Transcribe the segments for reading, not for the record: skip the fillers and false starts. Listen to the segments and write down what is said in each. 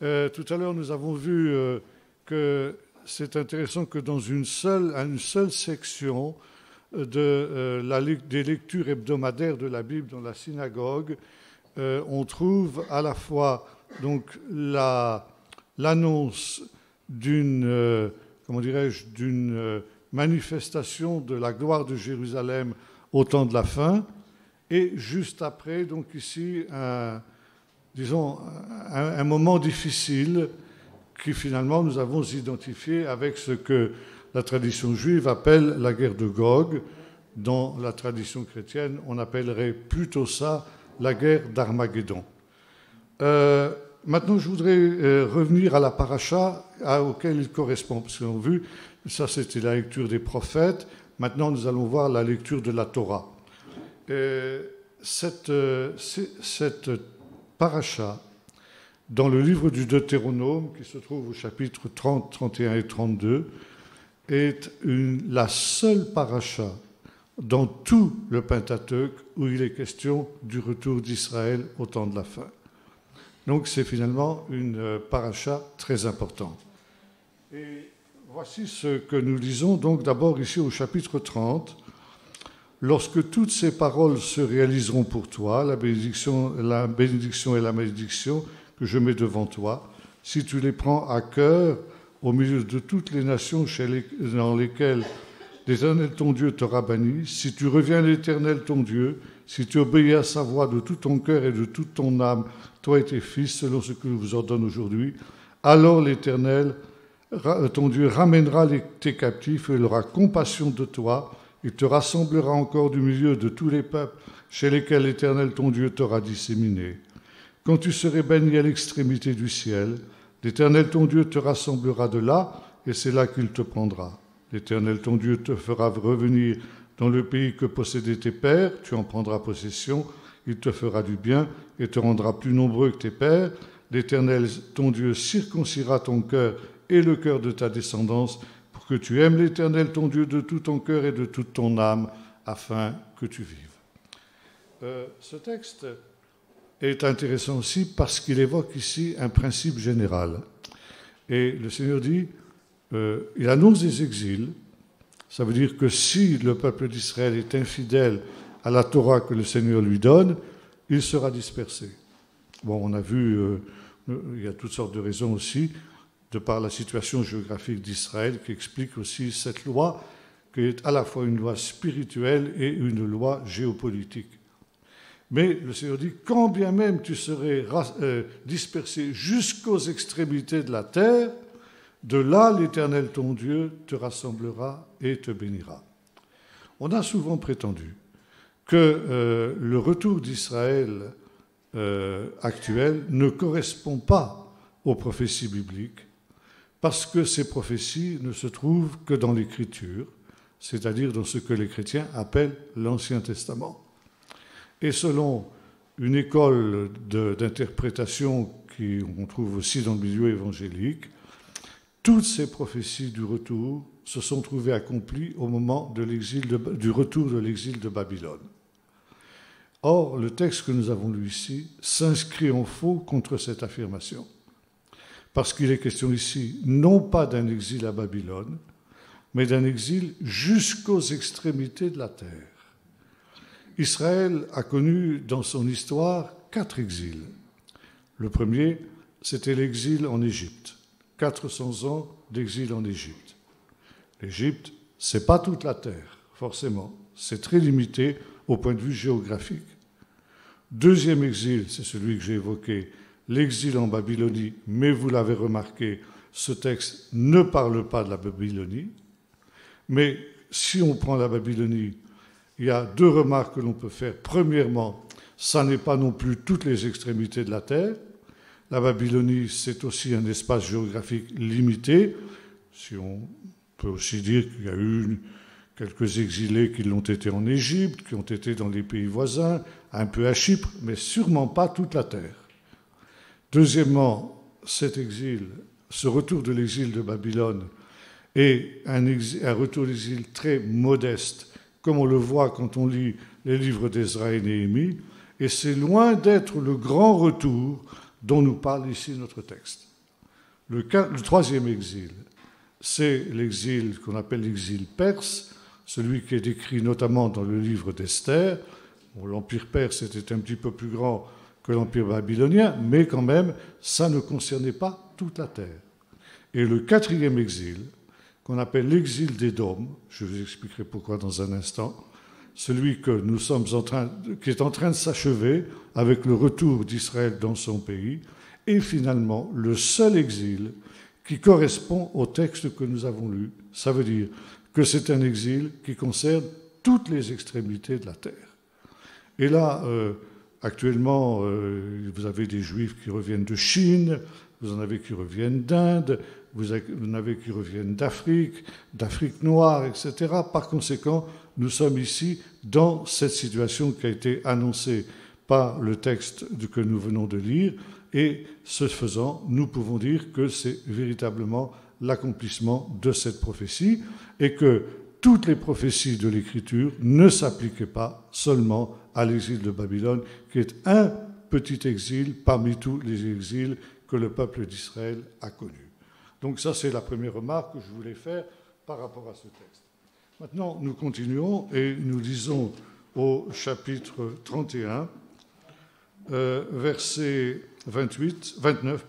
Tout à l'heure, nous avons vu que c'est intéressant que dans une seule section des lectures hebdomadaires de la Bible dans la synagogue, on trouve à la fois donc l'annonce d'une manifestation de la gloire de Jérusalem au temps de la fin, et juste après, donc ici, un moment difficile qui finalement nous avons identifié avec ce que la tradition juive appelle la guerre de Gog. Dans la tradition chrétienne, on appellerait plutôt ça la guerre d'Armageddon. Maintenant, je voudrais revenir à la paracha auquel il correspond, parce qu'on a vu, ça c'était la lecture des prophètes, maintenant nous allons voir la lecture de la Torah. Cette paracha, dans le livre du Deutéronome, qui se trouve au chapitre 30, 31 et 32, est la seule paracha dans tout le Pentateuque où il est question du retour d'Israël au temps de la fin. Donc c'est finalement une paracha très importante. Et voici ce que nous lisons donc d'abord ici au chapitre 30. Lorsque toutes ces paroles se réaliseront pour toi, la bénédiction et la malédiction que je mets devant toi, si tu les prends à cœur au milieu de toutes les nations dans lesquelles l'Éternel ton Dieu t'aura banni, si tu reviens à l'Éternel ton Dieu, si tu obéis à sa voix de tout ton cœur et de toute ton âme, toi et tes fils, selon ce que je vous ordonne aujourd'hui, alors l'Éternel, ton Dieu, ramènera tes captifs et il aura compassion de toi. Il te rassemblera encore du milieu de tous les peuples chez lesquels l'Éternel ton Dieu t'aura disséminé. Quand tu serais banni à l'extrémité du ciel, l'Éternel ton Dieu te rassemblera de là, et c'est là qu'il te prendra. L'Éternel ton Dieu te fera revenir dans le pays que possédaient tes pères, tu en prendras possession, il te fera du bien et te rendra plus nombreux que tes pères. L'Éternel ton Dieu circoncira ton cœur et le cœur de ta descendance, pour que tu aimes l'Éternel ton Dieu de tout ton cœur et de toute ton âme, afin que tu vives. Ce texte est intéressant aussi parce qu'il évoque ici un principe général. Et le Seigneur dit, il annonce des exils. Ça veut dire que si le peuple d'Israël est infidèle à la Torah que le Seigneur lui donne, il sera dispersé. Bon, on a vu, il y a toutes sortes de raisons aussi, de par la situation géographique d'Israël, qui explique aussi cette loi, qui est à la fois une loi spirituelle et une loi géopolitique. Mais le Seigneur dit, quand bien même tu serais dispersé jusqu'aux extrémités de la terre, de là l'Éternel ton Dieu te rassemblera et te bénira. On a souvent prétendu que le retour d'Israël actuel ne correspond pas aux prophéties bibliques, parce que ces prophéties ne se trouvent que dans l'Écriture, c'est-à-dire dans ce que les chrétiens appellent l'Ancien Testament. Et selon une école d'interprétation qu'on trouve aussi dans le milieu évangélique, toutes ces prophéties du retour se sont trouvées accomplies au moment du retour de l'exil de Babylone. Or, le texte que nous avons lu ici s'inscrit en faux contre cette affirmation, parce qu'il est question ici non pas d'un exil à Babylone, mais d'un exil jusqu'aux extrémités de la terre. Israël a connu dans son histoire 4 exils. Le premier, c'était l'exil en Égypte. 400 ans d'exil en Égypte. L'Égypte, ce n'est pas toute la terre, forcément. C'est très limité au point de vue géographique. Deuxième exil, c'est celui que j'ai évoqué, l'exil en Babylonie, mais vous l'avez remarqué, ce texte ne parle pas de la Babylonie. Mais si on prend la Babylonie, il y a 2 remarques que l'on peut faire. Premièrement, ça n'est pas non plus toutes les extrémités de la terre. La Babylonie, c'est aussi un espace géographique limité. Si on peut aussi dire qu'il y a eu quelques exilés qui l'ont été en Égypte, qui ont été dans les pays voisins, un peu à Chypre, mais sûrement pas toute la terre. Deuxièmement, cet exil, ce retour de l'exil de Babylone est un retour d'exil très modeste, comme on le voit quand on lit les livres d'Ezra et Néhémie, et c'est loin d'être le grand retour dont nous parle ici notre texte. Le troisième exil, c'est l'exil qu'on appelle l'exil perse, celui qui est décrit notamment dans le livre d'Esther. Bon, l'Empire perse était un petit peu plus grand que l'Empire babylonien, mais quand même, ça ne concernait pas toute la terre. Et le quatrième exil, qu'on appelle l'exil d'Édom, je vous expliquerai pourquoi dans un instant, celui que nous sommes qui est en train de s'achever avec le retour d'Israël dans son pays, est finalement le seul exil qui correspond au texte que nous avons lu. Ça veut dire que c'est un exil qui concerne toutes les extrémités de la terre. Et là, actuellement, vous avez des Juifs qui reviennent de Chine, vous en avez qui reviennent d'Inde, vous en avez qui reviennent d'Afrique noire, etc. Par conséquent, nous sommes ici dans cette situation qui a été annoncée par le texte que nous venons de lire, et ce faisant, nous pouvons dire que c'est véritablement l'accomplissement de cette prophétie, et que toutes les prophéties de l'Écriture ne s'appliquaient pas seulement à l'exil de Babylone, qui est un petit exil parmi tous les exils que le peuple d'Israël a connus. Donc ça, c'est la première remarque que je voulais faire par rapport à ce texte. Maintenant, nous continuons et nous lisons au chapitre 31, verset 29.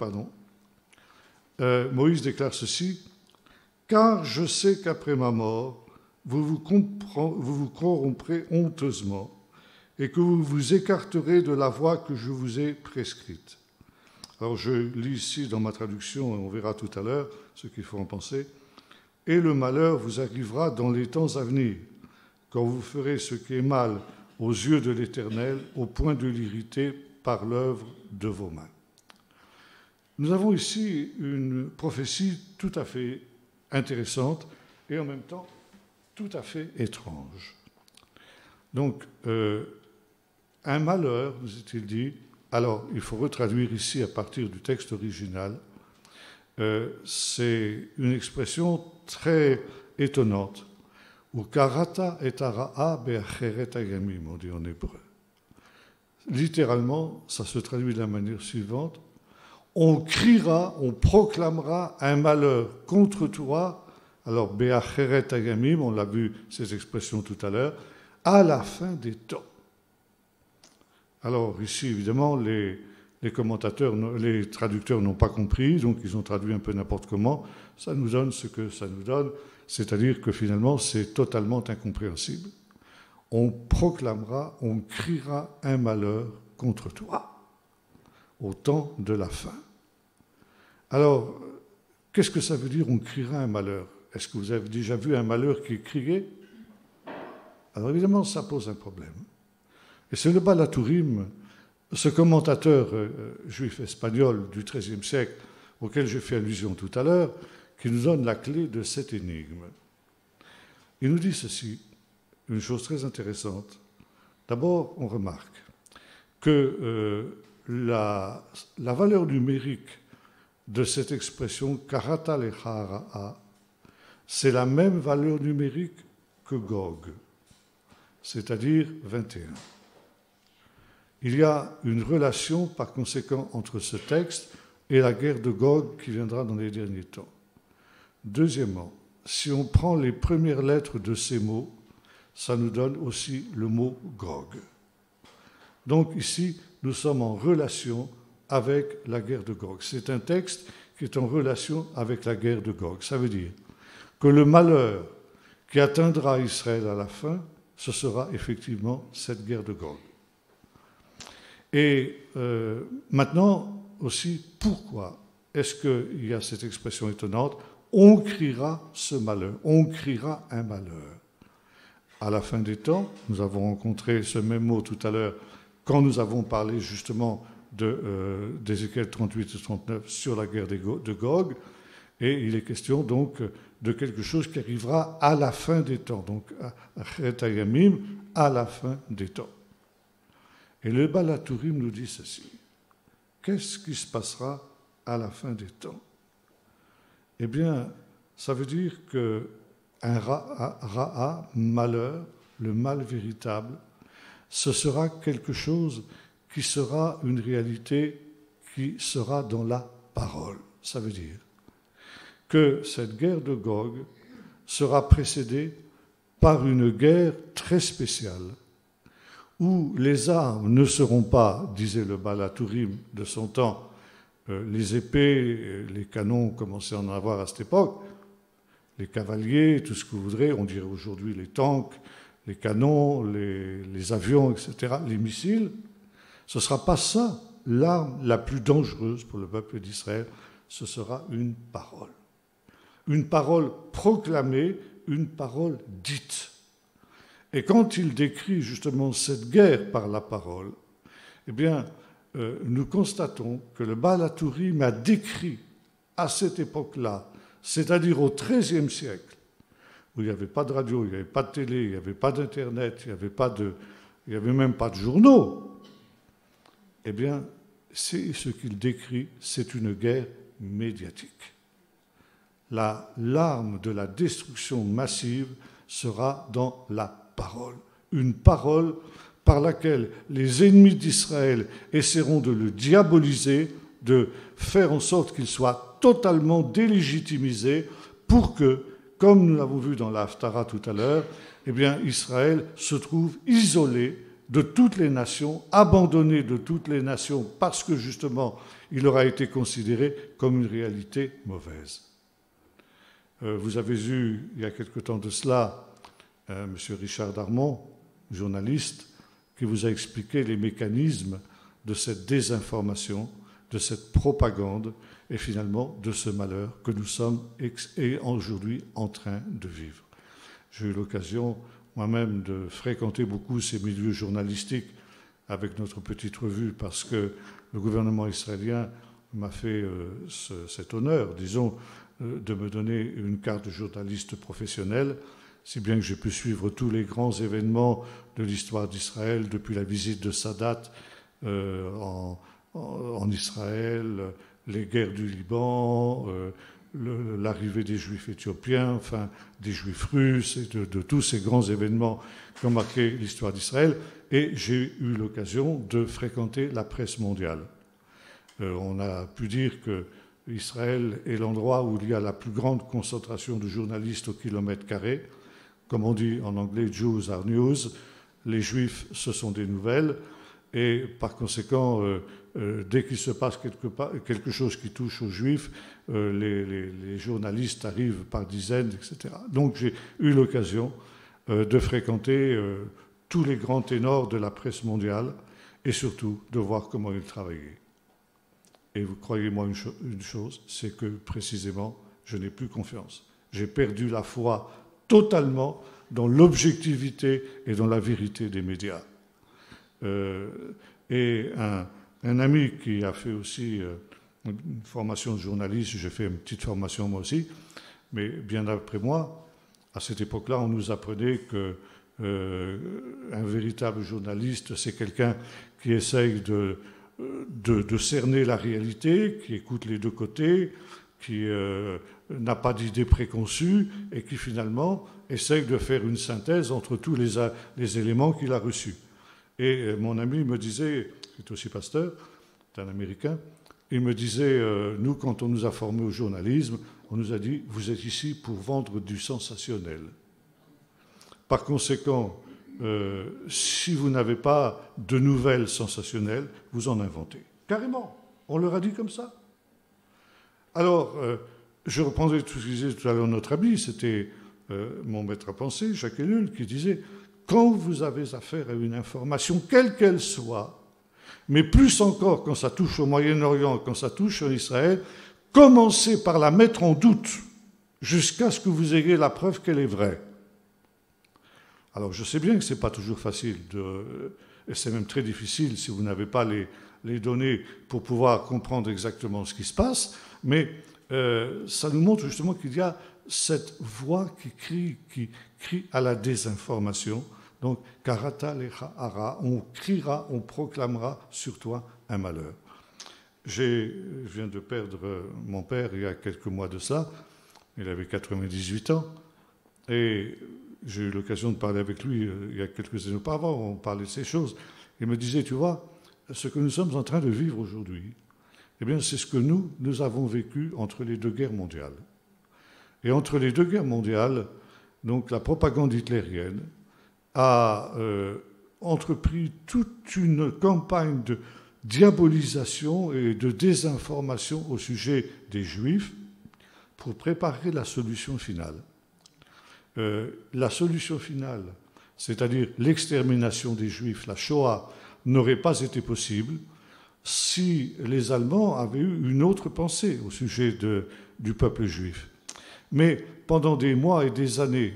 Moïse déclare ceci: « Car je sais qu'après ma mort, vous vous corromprez honteusement et que vous vous écarterez de la voie que je vous ai prescrite. » Alors je lis ici dans ma traduction, et on verra tout à l'heure ce qu'il faut en penser. « Et le malheur vous arrivera dans les temps à venir, quand vous ferez ce qui est mal aux yeux de l'Éternel, au point de l'irriter par l'œuvre de vos mains. » Nous avons ici une prophétie tout à fait intéressante et en même temps tout à fait étrange. Donc, un malheur, nous est-il dit. Alors, il faut retraduire ici à partir du texte original. C'est une expression très étonnante. Ou karata et ara'a be'acheret ayamim, on dit en hébreu. Littéralement, ça se traduit de la manière suivante. On criera, on proclamera un malheur contre toi. Alors, be'acheret ayamim, on l'a vu cette expression tout à l'heure, à la fin des temps. Alors ici, évidemment, les commentateurs, les traducteurs n'ont pas compris, donc ils ont traduit un peu n'importe comment. Ça nous donne ce que ça nous donne, c'est-à-dire que finalement, c'est totalement incompréhensible. On proclamera, on criera un malheur contre toi, au temps de la fin. Alors, qu'est-ce que ça veut dire, on criera un malheur? Est-ce que vous avez déjà vu un malheur qui est crié? Alors évidemment, ça pose un problème. Et c'est le Baal HaTurim, ce commentateur juif espagnol du XIIIe siècle, auquel j'ai fait allusion tout à l'heure, qui nous donne la clé de cette énigme. Il nous dit ceci, une chose très intéressante. D'abord, on remarque que la valeur numérique de cette expression « karata lechara'a », c'est la même valeur numérique que Gog, c'est-à-dire 21. Il y a une relation, par conséquent, entre ce texte et la guerre de Gog qui viendra dans les derniers temps. Deuxièmement, si on prend les premières lettres de ces mots, ça nous donne aussi le mot Gog. Donc ici, nous sommes en relation avec la guerre de Gog. C'est un texte qui est en relation avec la guerre de Gog. Ça veut dire que le malheur qui atteindra Israël à la fin, ce sera effectivement cette guerre de Gog. Et maintenant aussi, pourquoi est-ce qu'il y a cette expression étonnante? On criera ce malheur, on criera un malheur. À la fin des temps, nous avons rencontré ce même mot tout à l'heure quand nous avons parlé justement d'Ézéchiel 38 et 39 sur la guerre de Gog, et il est question donc de quelque chose qui arrivera à la fin des temps, donc Achet Hayamim, à la fin des temps. Et le Baal HaTurim nous dit ceci. Qu'est-ce qui se passera à la fin des temps? Eh bien, ça veut dire qu'un ra'a, malheur, le mal véritable, ce sera quelque chose qui sera une réalité qui sera dans la parole. Ça veut dire que cette guerre de Gog sera précédée par une guerre très spéciale, où les armes ne seront pas, disait le Baal HaTurim de son temps, les épées, les canons, on commençait à en avoir à cette époque, les cavaliers, tout ce que vous voudrez, on dirait aujourd'hui les tanks, les canons, les avions, etc., les missiles. Ce ne sera pas ça l'arme la plus dangereuse pour le peuple d'Israël, ce sera une parole. Une parole proclamée, une parole dite. Et quand il décrit justement cette guerre par la parole, eh bien, nous constatons que le Baal HaTurim a décrit à cette époque-là, c'est-à-dire au XIIIe siècle, où il n'y avait pas de radio, il n'y avait pas de télé, il n'y avait pas d'Internet, il n'y avait même pas de journaux, eh bien, c'est ce qu'il décrit, c'est une guerre médiatique. L'arme de la destruction massive sera dans la parole. Une parole par laquelle les ennemis d'Israël essaieront de le diaboliser, de faire en sorte qu'il soit totalement délégitimisé pour que, comme nous l'avons vu dans la Haftara tout à l'heure, eh bien, Israël se trouve isolé de toutes les nations, abandonné de toutes les nations parce que justement il aura été considéré comme une réalité mauvaise. Vous avez eu, il y a quelque temps de cela, M. Richard Darmon, journaliste, qui vous a expliqué les mécanismes de cette désinformation, de cette propagande et finalement de ce malheur que nous sommes aujourd'hui en train de vivre. J'ai eu l'occasion moi-même de fréquenter beaucoup ces milieux journalistiques avec notre petite revue parce que le gouvernement israélien m'a fait cet honneur, disons, de me donner une carte de journaliste professionnel, si bien que j'ai pu suivre tous les grands événements de l'histoire d'Israël, depuis la visite de Sadat en Israël, les guerres du Liban, l'arrivée des Juifs éthiopiens, enfin des Juifs russes, et de tous ces grands événements qui ont marqué l'histoire d'Israël. Et j'ai eu l'occasion de fréquenter la presse mondiale. On a pu dire que Israël est l'endroit où il y a la plus grande concentration de journalistes au kilomètre carré. Comme on dit en anglais, Jews are news. Les Juifs, ce sont des nouvelles. Et par conséquent, dès qu'il se passe quelque chose qui touche aux Juifs, les journalistes arrivent par dizaines, etc. Donc j'ai eu l'occasion de fréquenter tous les grands ténors de la presse mondiale et surtout de voir comment ils travaillaient. Et vous croyez-moi une chose, c'est que précisément, je n'ai plus confiance. J'ai perdu la foi totalement dans l'objectivité et dans la vérité des médias. Et un ami qui a fait aussi une formation de journaliste, j'ai fait une petite formation moi aussi, mais bien après moi, à cette époque-là, on nous apprenait que un véritable journaliste, c'est quelqu'un qui essaye de cerner la réalité, qui écoute les deux côtés, qui n'a pas d'idées préconçues et qui finalement essaye de faire une synthèse entre tous les éléments qu'il a reçus. Et mon ami me disait, qui est aussi pasteur, c'est un Américain, il me disait, nous, quand on nous a formés au journalisme, on nous a dit, vous êtes ici pour vendre du sensationnel. Par conséquent, si vous n'avez pas de nouvelles sensationnelles, vous en inventez. Carrément, on leur a dit comme ça. Alors, je reprendrai tout ce que disait tout à l'heure notre ami, c'était mon maître à penser, Jacques Ellul, qui disait « Quand vous avez affaire à une information, quelle qu'elle soit, mais plus encore quand ça touche au Moyen-Orient, quand ça touche en Israël, commencez par la mettre en doute jusqu'à ce que vous ayez la preuve qu'elle est vraie. » Alors, je sais bien que ce n'est pas toujours facile, et c'est même très difficile si vous n'avez pas les données pour pouvoir comprendre exactement ce qui se passe, mais ça nous montre justement qu'il y a cette voix qui crie à la désinformation. Donc, karata lecha hara, on criera, on proclamera sur toi un malheur. Je viens de perdre mon père il y a quelques mois de ça, il avait 98 ans, et j'ai eu l'occasion de parler avec lui il y a quelques années auparavant, on parlait de ces choses. Il me disait, tu vois, ce que nous sommes en train de vivre aujourd'hui, eh bien, c'est ce que nous avons vécu entre les deux guerres mondiales. Et entre les deux guerres mondiales, donc la propagande hitlérienne a entrepris toute une campagne de diabolisation et de désinformation au sujet des Juifs pour préparer la solution finale. La solution finale, c'est-à-dire l'extermination des Juifs, la Shoah, n'aurait pas été possible si les Allemands avaient eu une autre pensée au sujet du peuple juif. Mais pendant des mois et des années,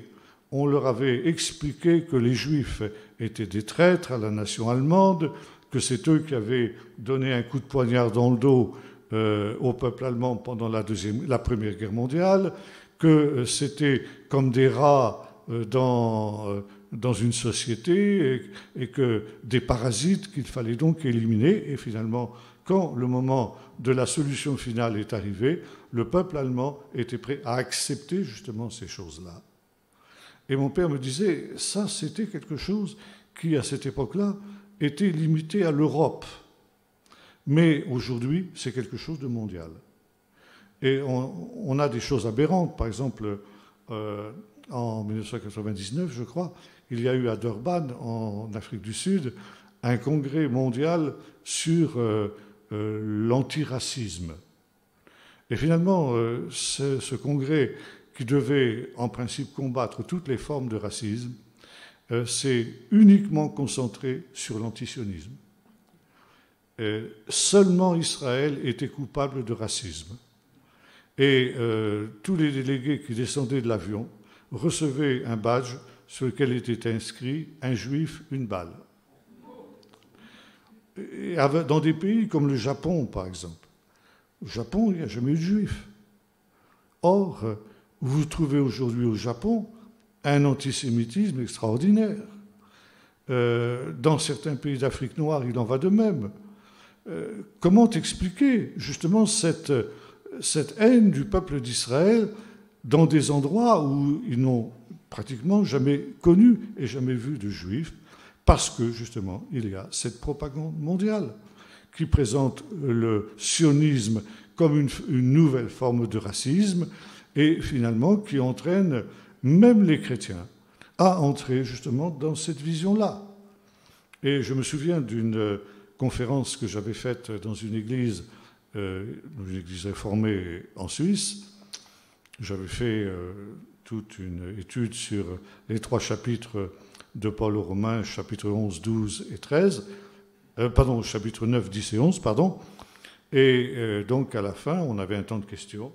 on leur avait expliqué que les Juifs étaient des traîtres à la nation allemande, que c'est eux qui avaient donné un coup de poignard dans le dos au peuple allemand pendant la Première Guerre mondiale, que c'était comme des rats dans une société et que des parasites qu'il fallait donc éliminer. Et finalement, quand le moment de la solution finale est arrivé, le peuple allemand était prêt à accepter justement ces choses-là. Et mon père me disait, ça c'était quelque chose qui, à cette époque-là, était limité à l'Europe. Mais aujourd'hui, c'est quelque chose de mondial. Et on a des choses aberrantes. Par exemple, en 1999, je crois, il y a eu à Durban, en Afrique du Sud, un congrès mondial sur l'antiracisme. Et finalement, ce congrès, qui devait en principe combattre toutes les formes de racisme, s'est uniquement concentré sur l'antisionisme. Seulement Israël était coupable de racisme. Et tous les délégués qui descendaient de l'avion recevaient un badge sur lequel était inscrit « Un juif, une balle ». Et dans des pays comme le Japon, par exemple. Au Japon, il n'y a jamais eu de juifs. Or, vous trouvez aujourd'hui au Japon un antisémitisme extraordinaire. Dans certains pays d'Afrique noire, il en va de même. Comment expliquer justement cette haine du peuple d'Israël dans des endroits où ils n'ont pratiquement jamais connu et jamais vu de juifs, parce que justement il y a cette propagande mondiale qui présente le sionisme comme une nouvelle forme de racisme et finalement qui entraîne même les chrétiens à entrer justement dans cette vision-là. Et je me souviens d'une conférence que j'avais faite dans une église réformée en Suisse. J'avais fait toute une étude sur les 3 chapitres de Paul aux Romains, chapitres 11, 12 et 13, chapitres 9, 10 et 11, pardon. Et donc à la fin, on avait un temps de questions,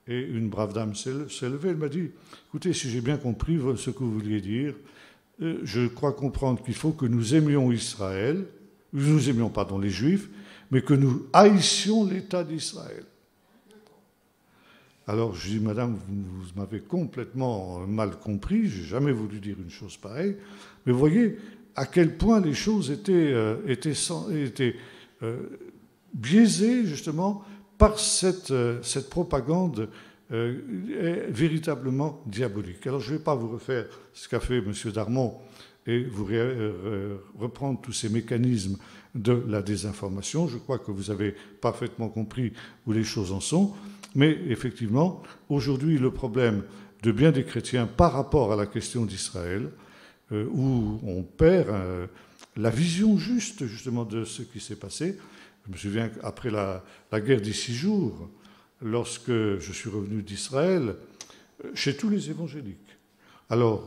et une brave dame s'est levée, elle m'a dit « Écoutez, si j'ai bien compris ce que vous vouliez dire, je crois comprendre qu'il faut que nous aimions Israël, nous aimions, pardon, les Juifs, mais que nous haïssions l'État d'Israël. » Alors je dis, madame, vous m'avez complètement mal compris, je n'ai jamais voulu dire une chose pareille, mais vous voyez à quel point les choses étaient biaisées justement par cette propagande véritablement diabolique. Alors je ne vais pas vous refaire ce qu'a fait M. Darmon et vous reprendre tous ces mécanismes de la désinformation. Je crois que vous avez parfaitement compris où les choses en sont. Mais effectivement, aujourd'hui, le problème de bien des chrétiens par rapport à la question d'Israël, où on perd la vision juste, justement, de ce qui s'est passé. Je me souviens qu'après la guerre des 6 jours, lorsque je suis revenu d'Israël, chez tous les évangéliques. Alors,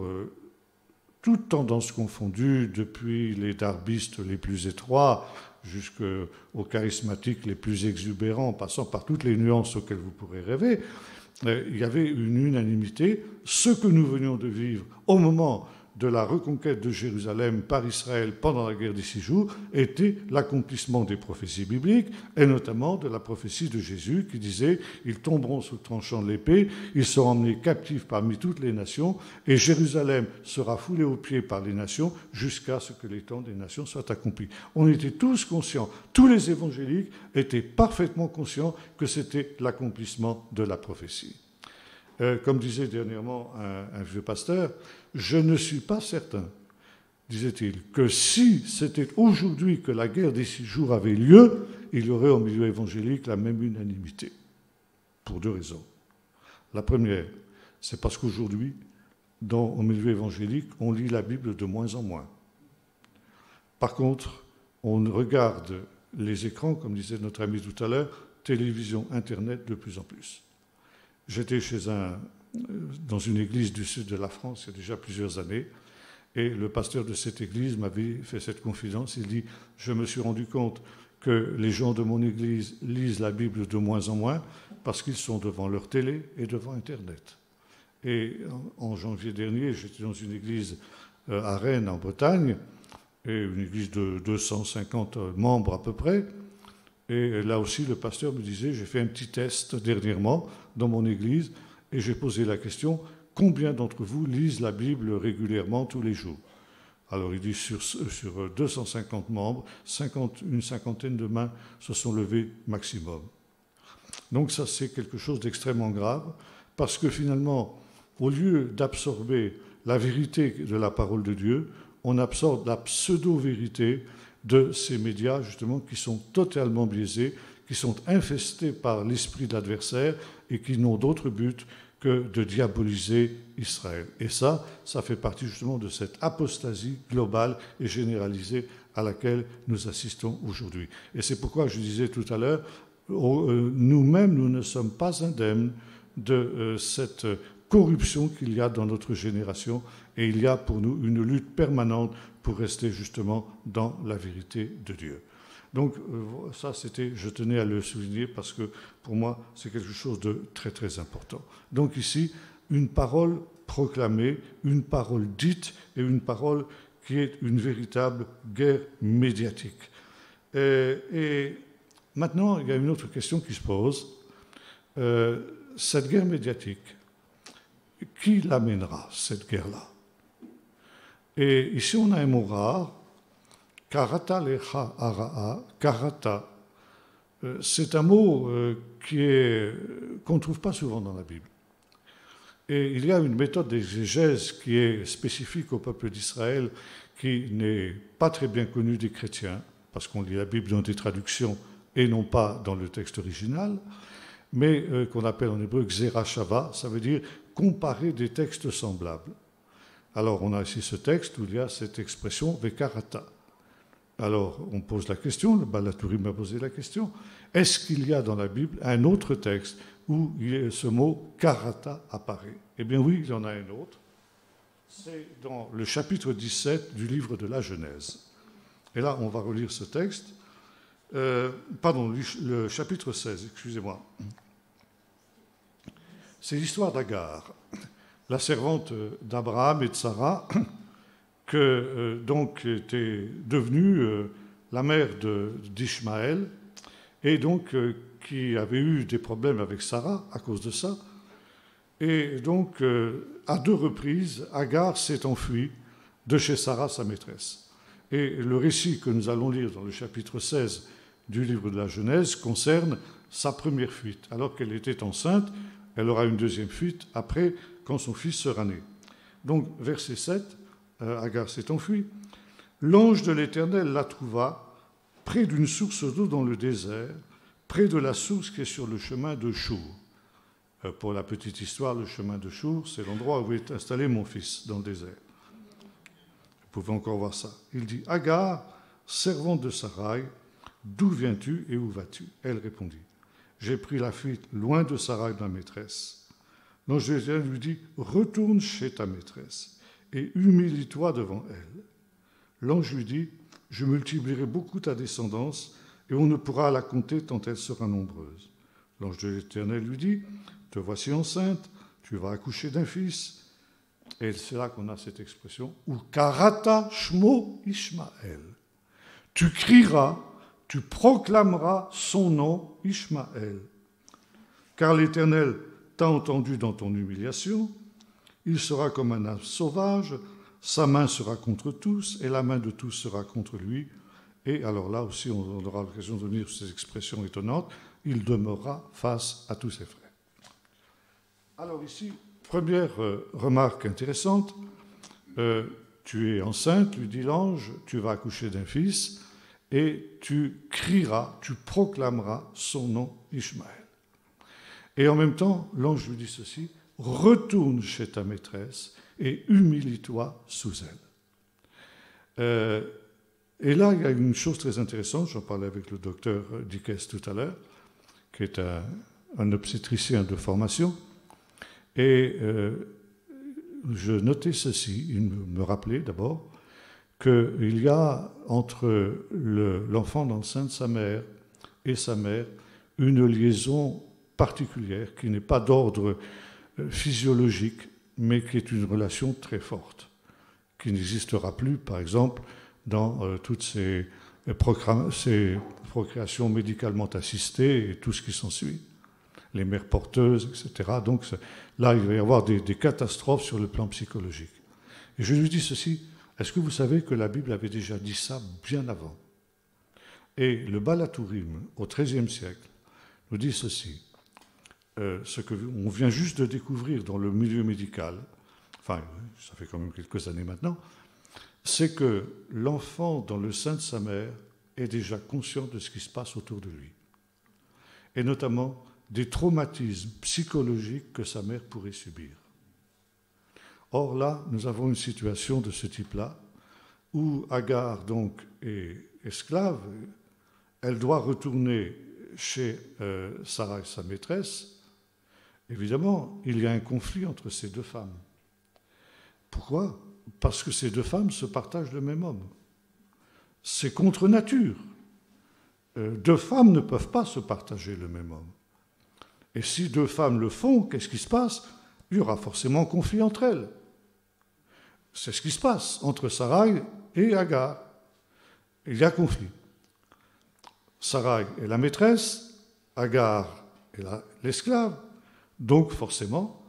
toutes tendances confondues, depuis les darbistes les plus étroits jusqu'aux charismatiques les plus exubérants, passant par toutes les nuances auxquelles vous pourrez rêver, il y avait une unanimité. Ce que nous venions de vivre au moment de la reconquête de Jérusalem par Israël pendant la guerre des 6 jours était l'accomplissement des prophéties bibliques, et notamment de la prophétie de Jésus qui disait « Ils tomberont sous le tranchant de l'épée, ils seront emmenés captifs parmi toutes les nations, et Jérusalem sera foulée aux pieds par les nations jusqu'à ce que les temps des nations soient accomplis. » On était tous conscients, tous les évangéliques étaient parfaitement conscients que c'était l'accomplissement de la prophétie. Comme disait dernièrement un vieux pasteur, « Je ne suis pas certain, disait-il, que si c'était aujourd'hui que la guerre des 6 jours avait lieu, il y aurait au milieu évangélique la même unanimité. » Pour 2 raisons. La première, C'est parce qu'aujourd'hui, au milieu évangélique, on lit la Bible de moins en moins. Par contre, on regarde les écrans, comme disait notre ami tout à l'heure, télévision, Internet de plus en plus. J'étais dans une église du sud de la France il y a déjà plusieurs années, et le pasteur de cette église m'avait fait cette confidence. Il dit « Je me suis rendu compte que les gens de mon église lisent la Bible de moins en moins parce qu'ils sont devant leur télé et devant Internet. » Et en janvier dernier, j'étais dans une église à Rennes, en Bretagne, et une église de 250 membres à peu près. Et là aussi, le pasteur me disait, j'ai fait un petit test dernièrement dans mon église, et j'ai posé la question, combien d'entre vous lisent la Bible régulièrement tous les jours? Alors il dit, sur 250 membres, une cinquantaine de mains se sont levées maximum. Donc ça, c'est quelque chose d'extrêmement grave, parce que finalement, au lieu d'absorber la vérité de la parole de Dieu, on absorbe la pseudo-vérité de ces médias, justement, qui sont totalement biaisés, qui sont infestés par l'esprit de l'adversaire et qui n'ont d'autre but que de diaboliser Israël. Et ça fait partie justement de cette apostasie globale et généralisée à laquelle nous assistons aujourd'hui. Et c'est pourquoi je disais tout à l'heure, nous-mêmes, nous ne sommes pas indemnes de cette corruption qu'il y a dans notre génération, et il y a pour nous une lutte permanente pour rester justement dans la vérité de Dieu. Donc ça, je tenais à le souligner parce que pour moi, c'est quelque chose de très très important. Donc ici, une parole proclamée, une parole dite et une parole qui est une véritable guerre médiatique. Et maintenant, il y a une autre question qui se pose. Cette guerre médiatique, qui l'amènera, cette guerre-là? Et ici, on a un mot rare, karata lecha ara'a, karata. C'est un mot qu'on ne trouve pas souvent dans la Bible. Et il y a une méthode d'exégèse qui est spécifique au peuple d'Israël, qui n'est pas très bien connue des chrétiens, parce qu'on lit la Bible dans des traductions et non pas dans le texte original, mais qu'on appelle en hébreu xerashava, ça veut dire comparer des textes semblables. Alors on a ici ce texte où il y a cette expression vekarata. Alors on pose la question, le Balaturi m'a posé la question, est-ce qu'il y a dans la Bible un autre texte où ce mot karata apparaît? Eh bien oui, il y en a un autre. C'est dans le chapitre 17 du livre de la Genèse. Et là, on va relire ce texte. Le chapitre 16, excusez-moi. C'est l'histoire d'Agar, la servante d'Abraham et de Sarah, donc était devenue la mère d'Ishmaël, et donc qui avait eu des problèmes avec Sarah à cause de ça. Et donc, à 2 reprises, Agar s'est enfuie de chez Sarah, sa maîtresse. Et le récit que nous allons lire dans le chapitre 16 du livre de la Genèse concerne sa première fuite. Alors qu'elle était enceinte, elle aura une deuxième fuite après, quand son fils sera né. Donc, verset 7, Agar s'est enfuie. L'ange de l'Éternel la trouva près d'une source d'eau dans le désert, près de la source qui est sur le chemin de Chour. Pour la petite histoire, le chemin de Chour, c'est l'endroit où est installé mon fils, dans le désert. Vous pouvez encore voir ça. Il dit, Agar, servante de Sarai, d'où viens-tu et où vas-tu? Elle répondit, j'ai pris la fuite loin de Sarai, ma maîtresse. L'ange de l'Éternel lui dit, retourne chez ta maîtresse et humilie-toi devant elle. L'ange lui dit, je multiplierai beaucoup ta descendance et on ne pourra la compter tant elle sera nombreuse. L'ange de l'Éternel lui dit, te voici enceinte, tu vas accoucher d'un fils. Et c'est là qu'on a cette expression, ou karata shmo Ishmaël. Tu crieras, tu proclameras son nom Ishmaël. Car l'Éternel t'a entendu dans ton humiliation, il sera comme un âne sauvage, sa main sera contre tous, et la main de tous sera contre lui. Et alors là aussi, on aura l'occasion de venir sur ces expressions étonnantes, il demeurera face à tous ses frères. Alors ici, première remarque intéressante, tu es enceinte, lui dit l'ange, tu vas accoucher d'un fils, et tu crieras, tu proclameras son nom Ishmaël. Et en même temps, l'ange lui dit ceci, retourne chez ta maîtresse et humilie-toi sous elle. Et là, il y a une chose très intéressante, j'en parlais avec le docteur Dickès tout à l'heure, qui est un obstétricien de formation, et je notais ceci, il me rappelait d'abord qu'il y a entre l'enfant dans le sein de sa mère et sa mère une liaison particulière qui n'est pas d'ordre physiologique, mais qui est une relation très forte, qui n'existera plus, par exemple, dans toutes ces procréations médicalement assistées et tout ce qui s'ensuit, les mères porteuses, etc. Donc là, il va y avoir des catastrophes sur le plan psychologique. Et je lui dis ceci, est-ce que vous savez que la Bible avait déjà dit ça bien avant? Et le Balatourim, au XIIIe siècle, nous dit ceci, ce qu'on vient juste de découvrir dans le milieu médical, enfin, ça fait quand même quelques années maintenant, c'est que l'enfant dans le sein de sa mère est déjà conscient de ce qui se passe autour de lui, et notamment des traumatismes psychologiques que sa mère pourrait subir. Or là, nous avons une situation de ce type-là, où Agar donc est esclave, elle doit retourner chez Sarah, sa maîtresse. Évidemment, il y a un conflit entre ces deux femmes. Pourquoi ? Parce que ces deux femmes se partagent le même homme. C'est contre nature. Deux femmes ne peuvent pas se partager le même homme. Et si deux femmes le font, qu'est-ce qui se passe ? Il y aura forcément conflit entre elles. C'est ce qui se passe entre Sarai et Agar. Il y a conflit. Sarai est la maîtresse, Agar est l'esclave. Donc forcément,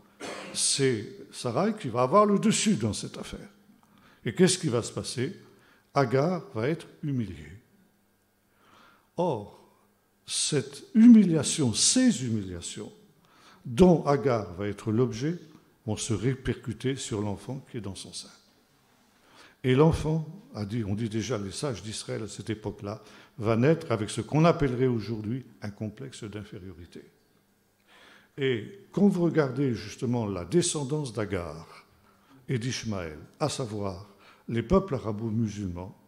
c'est Sarai qui va avoir le dessus dans cette affaire. Et qu'est-ce qui va se passer ? Agar va être humiliée. Or, cette humiliation, ces humiliations dont Agar va être l'objet, vont se répercuter sur l'enfant qui est dans son sein. Et l'enfant, on dit déjà les sages d'Israël à cette époque-là, va naître avec ce qu'on appellerait aujourd'hui un complexe d'infériorité. Et quand vous regardez justement la descendance d'Agar et d'Ishmaël, à savoir les peuples arabo-musulmans,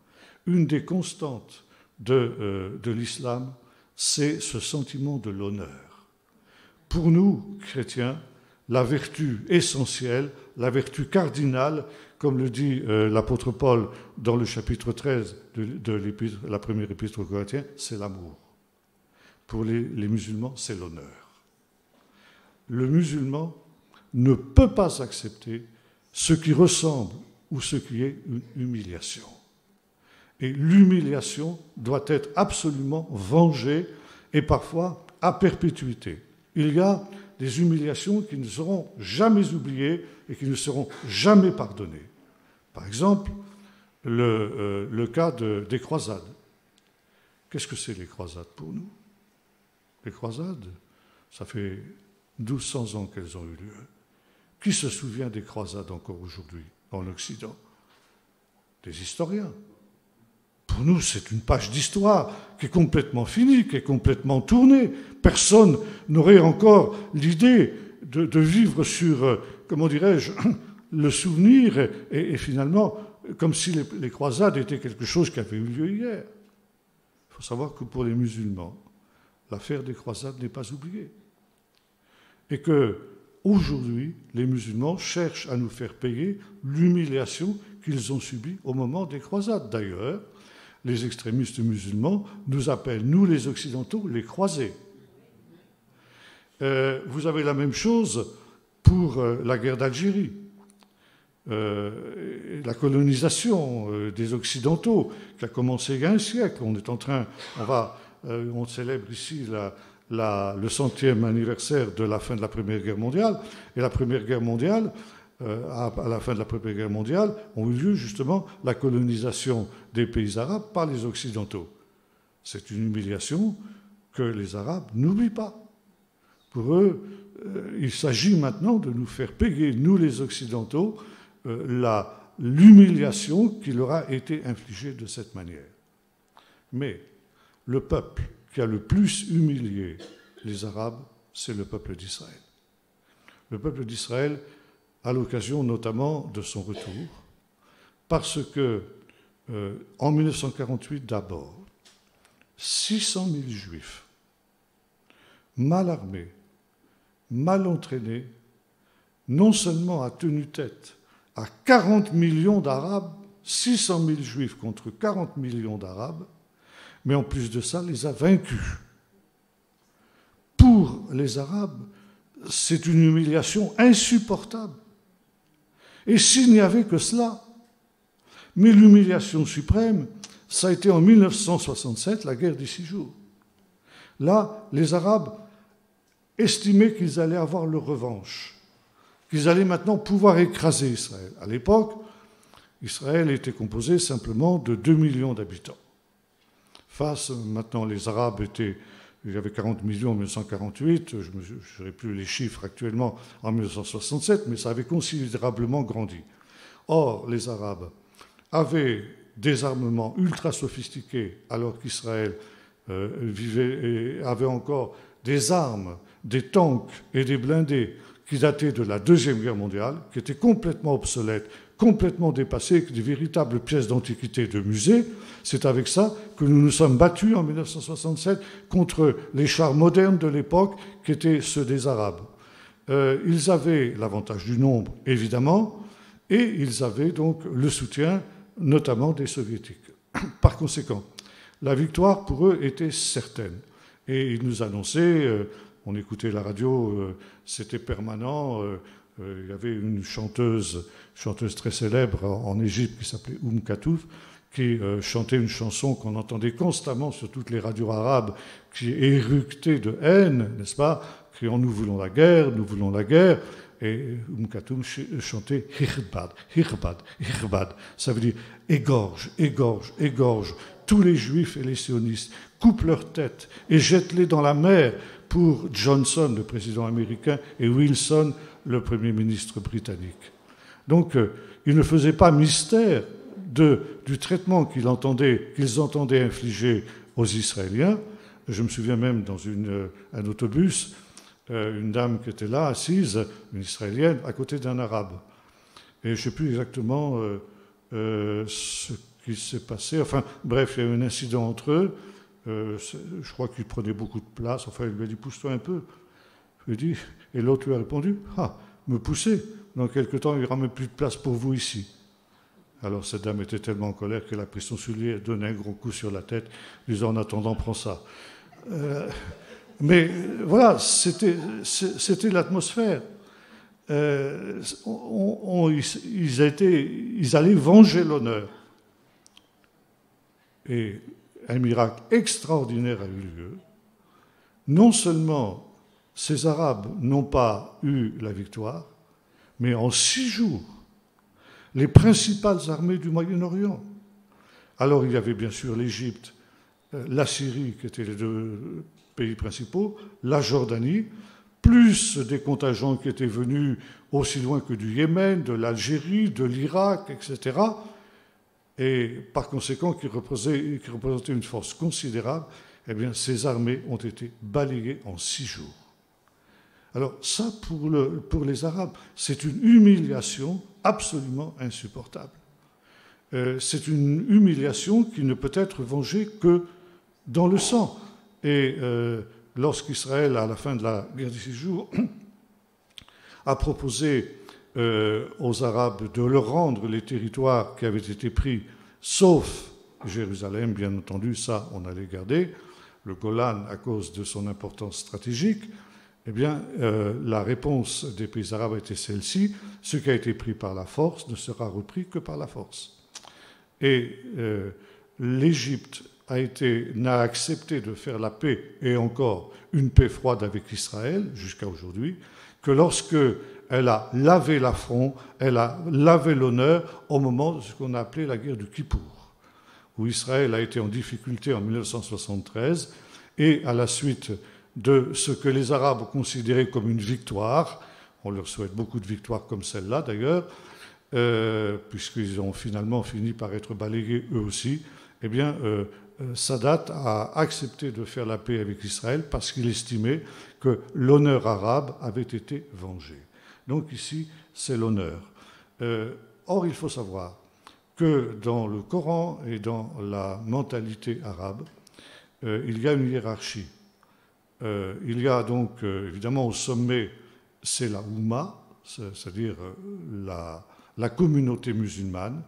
une des constantes de l'islam, c'est ce sentiment de l'honneur. Pour nous, chrétiens, la vertu essentielle, la vertu cardinale, comme le dit l'apôtre Paul dans le chapitre 13 de la première épître aux Corinthiens, c'est l'amour. Pour les musulmans, c'est l'honneur. Le musulman ne peut pas accepter ce qui ressemble ou ce qui est une humiliation. Et l'humiliation doit être absolument vengée et parfois à perpétuité. Il y a des humiliations qui ne seront jamais oubliées et qui ne seront jamais pardonnées. Par exemple, le cas des croisades. Qu'est-ce que c'est les croisades pour nous ? Les croisades, ça fait 1200 ans qu'elles ont eu lieu. Qui se souvient des croisades encore aujourd'hui en Occident ? Des historiens. Pour nous, c'est une page d'histoire qui est complètement finie, qui est complètement tournée. Personne n'aurait encore l'idée de vivre sur, comment dirais-je, le souvenir et finalement, comme si les croisades étaient quelque chose qui avait eu lieu hier. Il faut savoir que pour les musulmans, l'affaire des croisades n'est pas oubliée. Et que, aujourd'hui, les musulmans cherchent à nous faire payer l'humiliation qu'ils ont subie au moment des croisades. D'ailleurs, les extrémistes musulmans nous appellent, nous les Occidentaux, les croisés. Vous avez la même chose pour la guerre d'Algérie, la colonisation des Occidentaux, qui a commencé il y a un siècle. On célèbre ici le 100e anniversaire de la fin de la Première Guerre mondiale. Et la Première Guerre mondiale, à la fin de la Première Guerre mondiale, ont eu lieu justement la colonisation des pays arabes par les Occidentaux. C'est une humiliation que les Arabes n'oublient pas. Pour eux, il s'agit maintenant de nous faire payer, nous les Occidentaux, l'humiliation qui leur a été infligée de cette manière. Mais le peuple qui a le plus humilié les Arabes, c'est le peuple d'Israël. le peuple d'Israël à l'occasion notamment de son retour, parce que en 1948 d'abord, 600 000 Juifs, mal armés, mal entraînés, non seulement a tenu tête à 40 millions d'Arabes, 600 000 Juifs contre 40 millions d'Arabes, mais en plus de ça, les a vaincus. Pour les Arabes, c'est une humiliation insupportable. Et s'il n'y avait que cela, mais l'humiliation suprême, ça a été en 1967, la guerre des 6 jours. Là, les Arabes estimaient qu'ils allaient avoir leur revanche, qu'ils allaient maintenant pouvoir écraser Israël. À l'époque, Israël était composé simplement de 2 millions d'habitants. Maintenant, les Arabes étaient... Il y avait 40 millions en 1948, je n'aurai plus les chiffres actuellement en 1967, mais ça avait considérablement grandi. Or, les Arabes avaient des armements ultra sophistiqués, alors qu'Israël avait encore des armes, des tanks et des blindés qui dataient de la Deuxième Guerre mondiale, qui étaient complètement obsolètes, complètement dépassées, des véritables pièces d'antiquité de musée. C'est avec ça que nous nous sommes battus en 1967 contre les chars modernes de l'époque qui étaient ceux des Arabes. Ils avaient l'avantage du nombre, évidemment, et ils avaient donc le soutien, notamment des Soviétiques. Par conséquent, la victoire pour eux était certaine. Et ils nous annonçaient, on écoutait la radio, c'était permanent. Il y avait une chanteuse très célèbre en Égypte qui s'appelait Katouf, qui chantait une chanson qu'on entendait constamment sur toutes les radios arabes, qui éructait de haine, n'est-ce pas, criant « Nous voulons la guerre, nous voulons la guerre ». Et Katouf chantait « Hirbad, Hirbad, Hirbad ». Ça veut dire « égorge, égorge, égorge ». Tous les juifs et les sionistes coupent leurs têtes et jettent-les dans la mer pour Johnson, le président américain, et Wilson, le Premier ministre britannique. Donc, ils ne faisaient pas mystère du traitement qu'ils entendaient infliger aux Israéliens. Je me souviens même dans un autobus, une dame qui était là, assise, une Israélienne, à côté d'un Arabe. Et je ne sais plus exactement ce qui s'est passé. Enfin, bref, il y a eu un incident entre eux. Je crois qu'il prenait beaucoup de place. Enfin, il lui a dit « pousse-toi un peu ». Je lui ai dit, et l'autre lui a répondu « ah, me pousser, dans quelque temps, il n'y aura même plus de place pour vous ici ». Alors cette dame était tellement en colère qu'elle a pris son soulier et donné un gros coup sur la tête, disant « en attendant, prends ça ». Mais voilà, c'était l'atmosphère. Ils allaient venger l'honneur. Et un miracle extraordinaire a eu lieu. Non seulement ces Arabes n'ont pas eu la victoire, mais en 6 jours, les principales armées du Moyen-Orient. Alors il y avait bien sûr l'Égypte, la Syrie, qui étaient les 2 pays principaux, la Jordanie, plus des contingents qui étaient venus aussi loin que du Yémen, de l'Algérie, de l'Irak, etc., et par conséquent qui représentaient une force considérable. Eh bien, ces armées ont été balayées en 6 jours. Alors ça, pour les Arabes, c'est une humiliation absolument insupportable. C'est une humiliation qui ne peut être vengée que dans le sang. Et lorsqu'Israël, à la fin de la guerre des 6 jours, a proposé aux Arabes de leur rendre les territoires qui avaient été pris, sauf Jérusalem, bien entendu, ça on allait garder, le Golan à cause de son importance stratégique, eh bien, la réponse des pays arabes était celle-ci: ce qui a été pris par la force ne sera repris que par la force. Et l'Égypte n'a accepté de faire la paix, et encore une paix froide avec Israël, jusqu'à aujourd'hui, que lorsque elle a lavé l'affront, elle a lavé l'honneur au moment de ce qu'on a appelé la guerre du Kippour, où Israël a été en difficulté en 1973, et à la suite de ce que les Arabes considéraient comme une victoire, on leur souhaite beaucoup de victoires comme celle-là d'ailleurs, puisqu'ils ont finalement fini par être balayés eux aussi, eh bien, Sadat a accepté de faire la paix avec Israël parce qu'il estimait que l'honneur arabe avait été vengé. Donc ici, c'est l'honneur. Or, il faut savoir que dans le Coran et dans la mentalité arabe, il y a une hiérarchie. Il y a donc, évidemment, au sommet, c'est la Oumma, c'est-à-dire la communauté musulmane,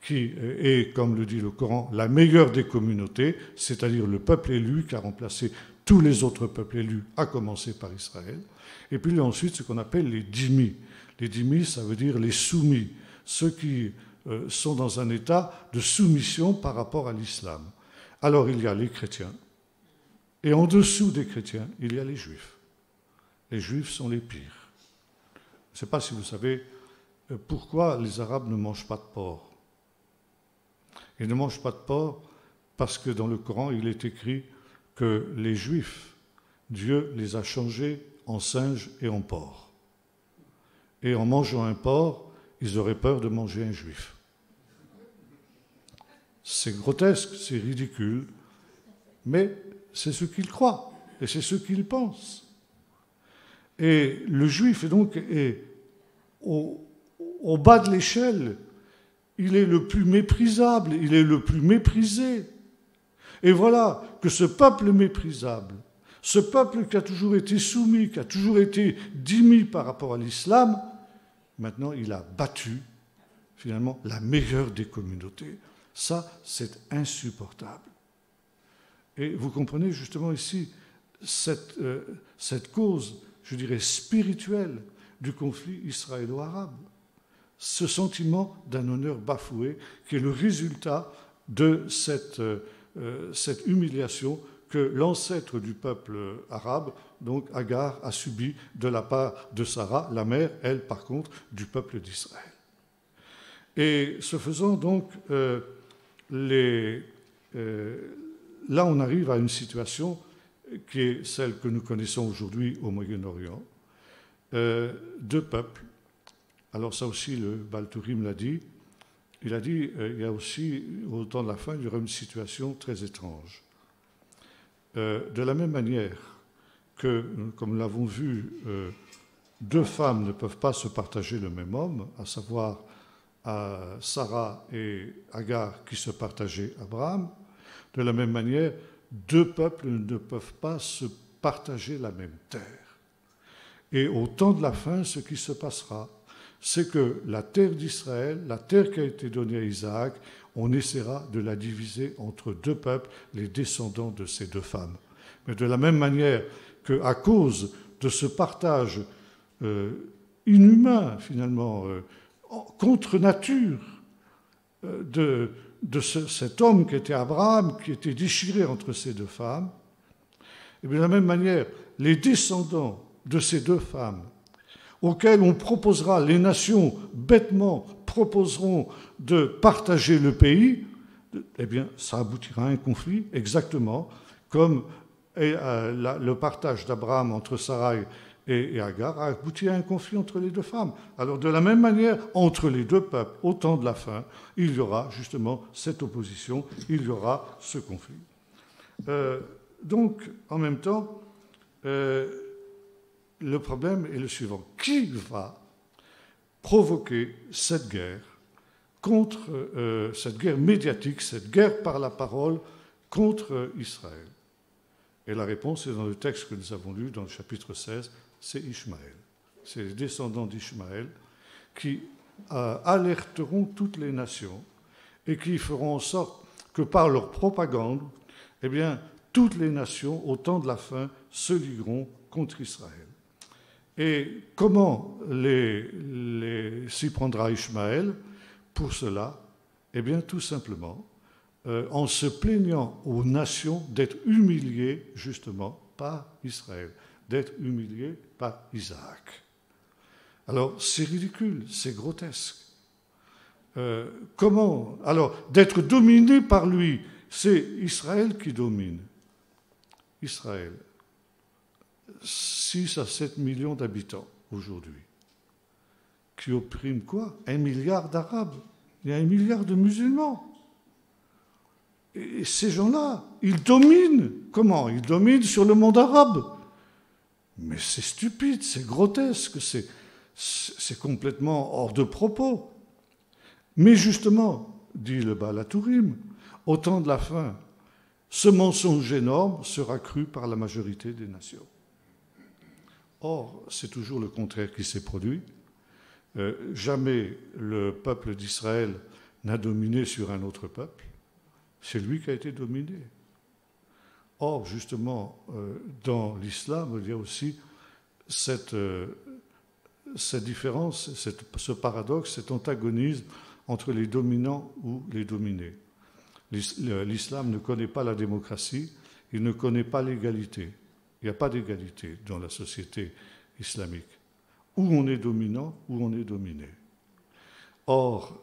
qui est, comme le dit le Coran, la meilleure des communautés, c'est-à-dire le peuple élu qui a remplacé tous les autres peuples élus, à commencer par Israël. Et puis il y a ensuite ce qu'on appelle les dhimmis. Les dhimmis, ça veut dire les soumis, ceux qui sont dans un état de soumission par rapport à l'islam. Alors il y a les chrétiens, et en dessous des chrétiens, il y a les juifs. Les juifs sont les pires. Je ne sais pas si vous savez pourquoi les Arabes ne mangent pas de porc. Ils ne mangent pas de porc parce que dans le Coran, il est écrit que les Juifs, Dieu les a changés en singes et en porcs. Et en mangeant un porc, ils auraient peur de manger un Juif. C'est grotesque, c'est ridicule, mais c'est ce qu'ils croient et c'est ce qu'ils pensent. Et le Juif est au bas de l'échelle. Il est le plus méprisable, il est le plus méprisé. Et voilà que ce peuple méprisable, ce peuple qui a toujours été soumis, qui a toujours été dhimmi par rapport à l'islam, maintenant il a battu, finalement, la meilleure des communautés. Ça, c'est insupportable. Et vous comprenez justement ici cette cause, je dirais, spirituelle du conflit israélo-arabe. Ce sentiment d'un honneur bafoué qui est le résultat de cette humiliation que l'ancêtre du peuple arabe, donc Agar, a subi de la part de Sarah, la mère, elle, par contre, du peuple d'Israël. Et ce faisant, donc, là, on arrive à une situation qui est celle que nous connaissons aujourd'hui au Moyen-Orient, deux peuples. Alors ça aussi, le Baal Turim l'a dit. Il a dit il y a aussi, au temps de la fin, il y aura une situation très étrange. De la même manière que, comme nous l'avons vu, deux femmes ne peuvent pas se partager le même homme, à savoir Sarah et Agar qui se partageaient Abraham, de la même manière, deux peuples ne peuvent pas se partager la même terre. Et au temps de la fin, ce qui se passera, c'est que la terre d'Israël, la terre qui a été donnée à Isaac, on essaiera de la diviser entre deux peuples, les descendants de ces deux femmes. Mais de la même manière qu'à cause de ce partage inhumain, finalement, contre nature, de cet homme qui était Abraham, qui était déchiré entre ces deux femmes, et de la même manière, les descendants de ces deux femmes, auxquels on proposera, les nations bêtement proposeront de partager le pays, eh bien, ça aboutira à un conflit, exactement comme le partage d'Abraham entre Sarai et Agar a abouti à un conflit entre les deux femmes. Alors, de la même manière, entre les deux peuples, au temps de la fin, il y aura justement cette opposition, il y aura ce conflit. Donc, en même temps, le problème est le suivant. Qui va provoquer cette guerre contre cette guerre médiatique, cette guerre par la parole contre Israël? Et la réponse est dans le texte que nous avons lu dans le chapitre 16, c'est Ishmaël. C'est les descendants d'Ishmaël qui alerteront toutes les nations et qui feront en sorte que par leur propagande, eh bien, toutes les nations, au temps de la fin, se ligueront contre Israël. Et comment s'y prendra Ishmaël? Pour cela, eh bien, tout simplement, en se plaignant aux nations d'être humiliées, justement, par Israël, d'être humiliées par Isaac. Alors, c'est ridicule, c'est grotesque. Comment? Alors, d'être dominé par lui, c'est Israël qui domine. Israël. 6 à 7 millions d'habitants aujourd'hui, qui oppriment quoi? 1 milliard d'Arabes. Il y a 1 milliard de musulmans. Et ces gens-là, ils dominent. Comment? Ils dominent sur le monde arabe. Mais c'est stupide, c'est grotesque, c'est complètement hors de propos. Mais justement, dit le Baal HaTurim, au temps de la fin, ce mensonge énorme sera cru par la majorité des nations. Or, c'est toujours le contraire qui s'est produit. Jamais le peuple d'Israël n'a dominé sur un autre peuple. C'est lui qui a été dominé. Or, justement, dans l'islam, il y a aussi cette différence, ce paradoxe, cet antagonisme entre les dominants ou les dominés. L'islam ne connaît pas la démocratie, il ne connaît pas l'égalité. Il n'y a pas d'égalité dans la société islamique. Ou on est dominant, ou on est dominé. Or,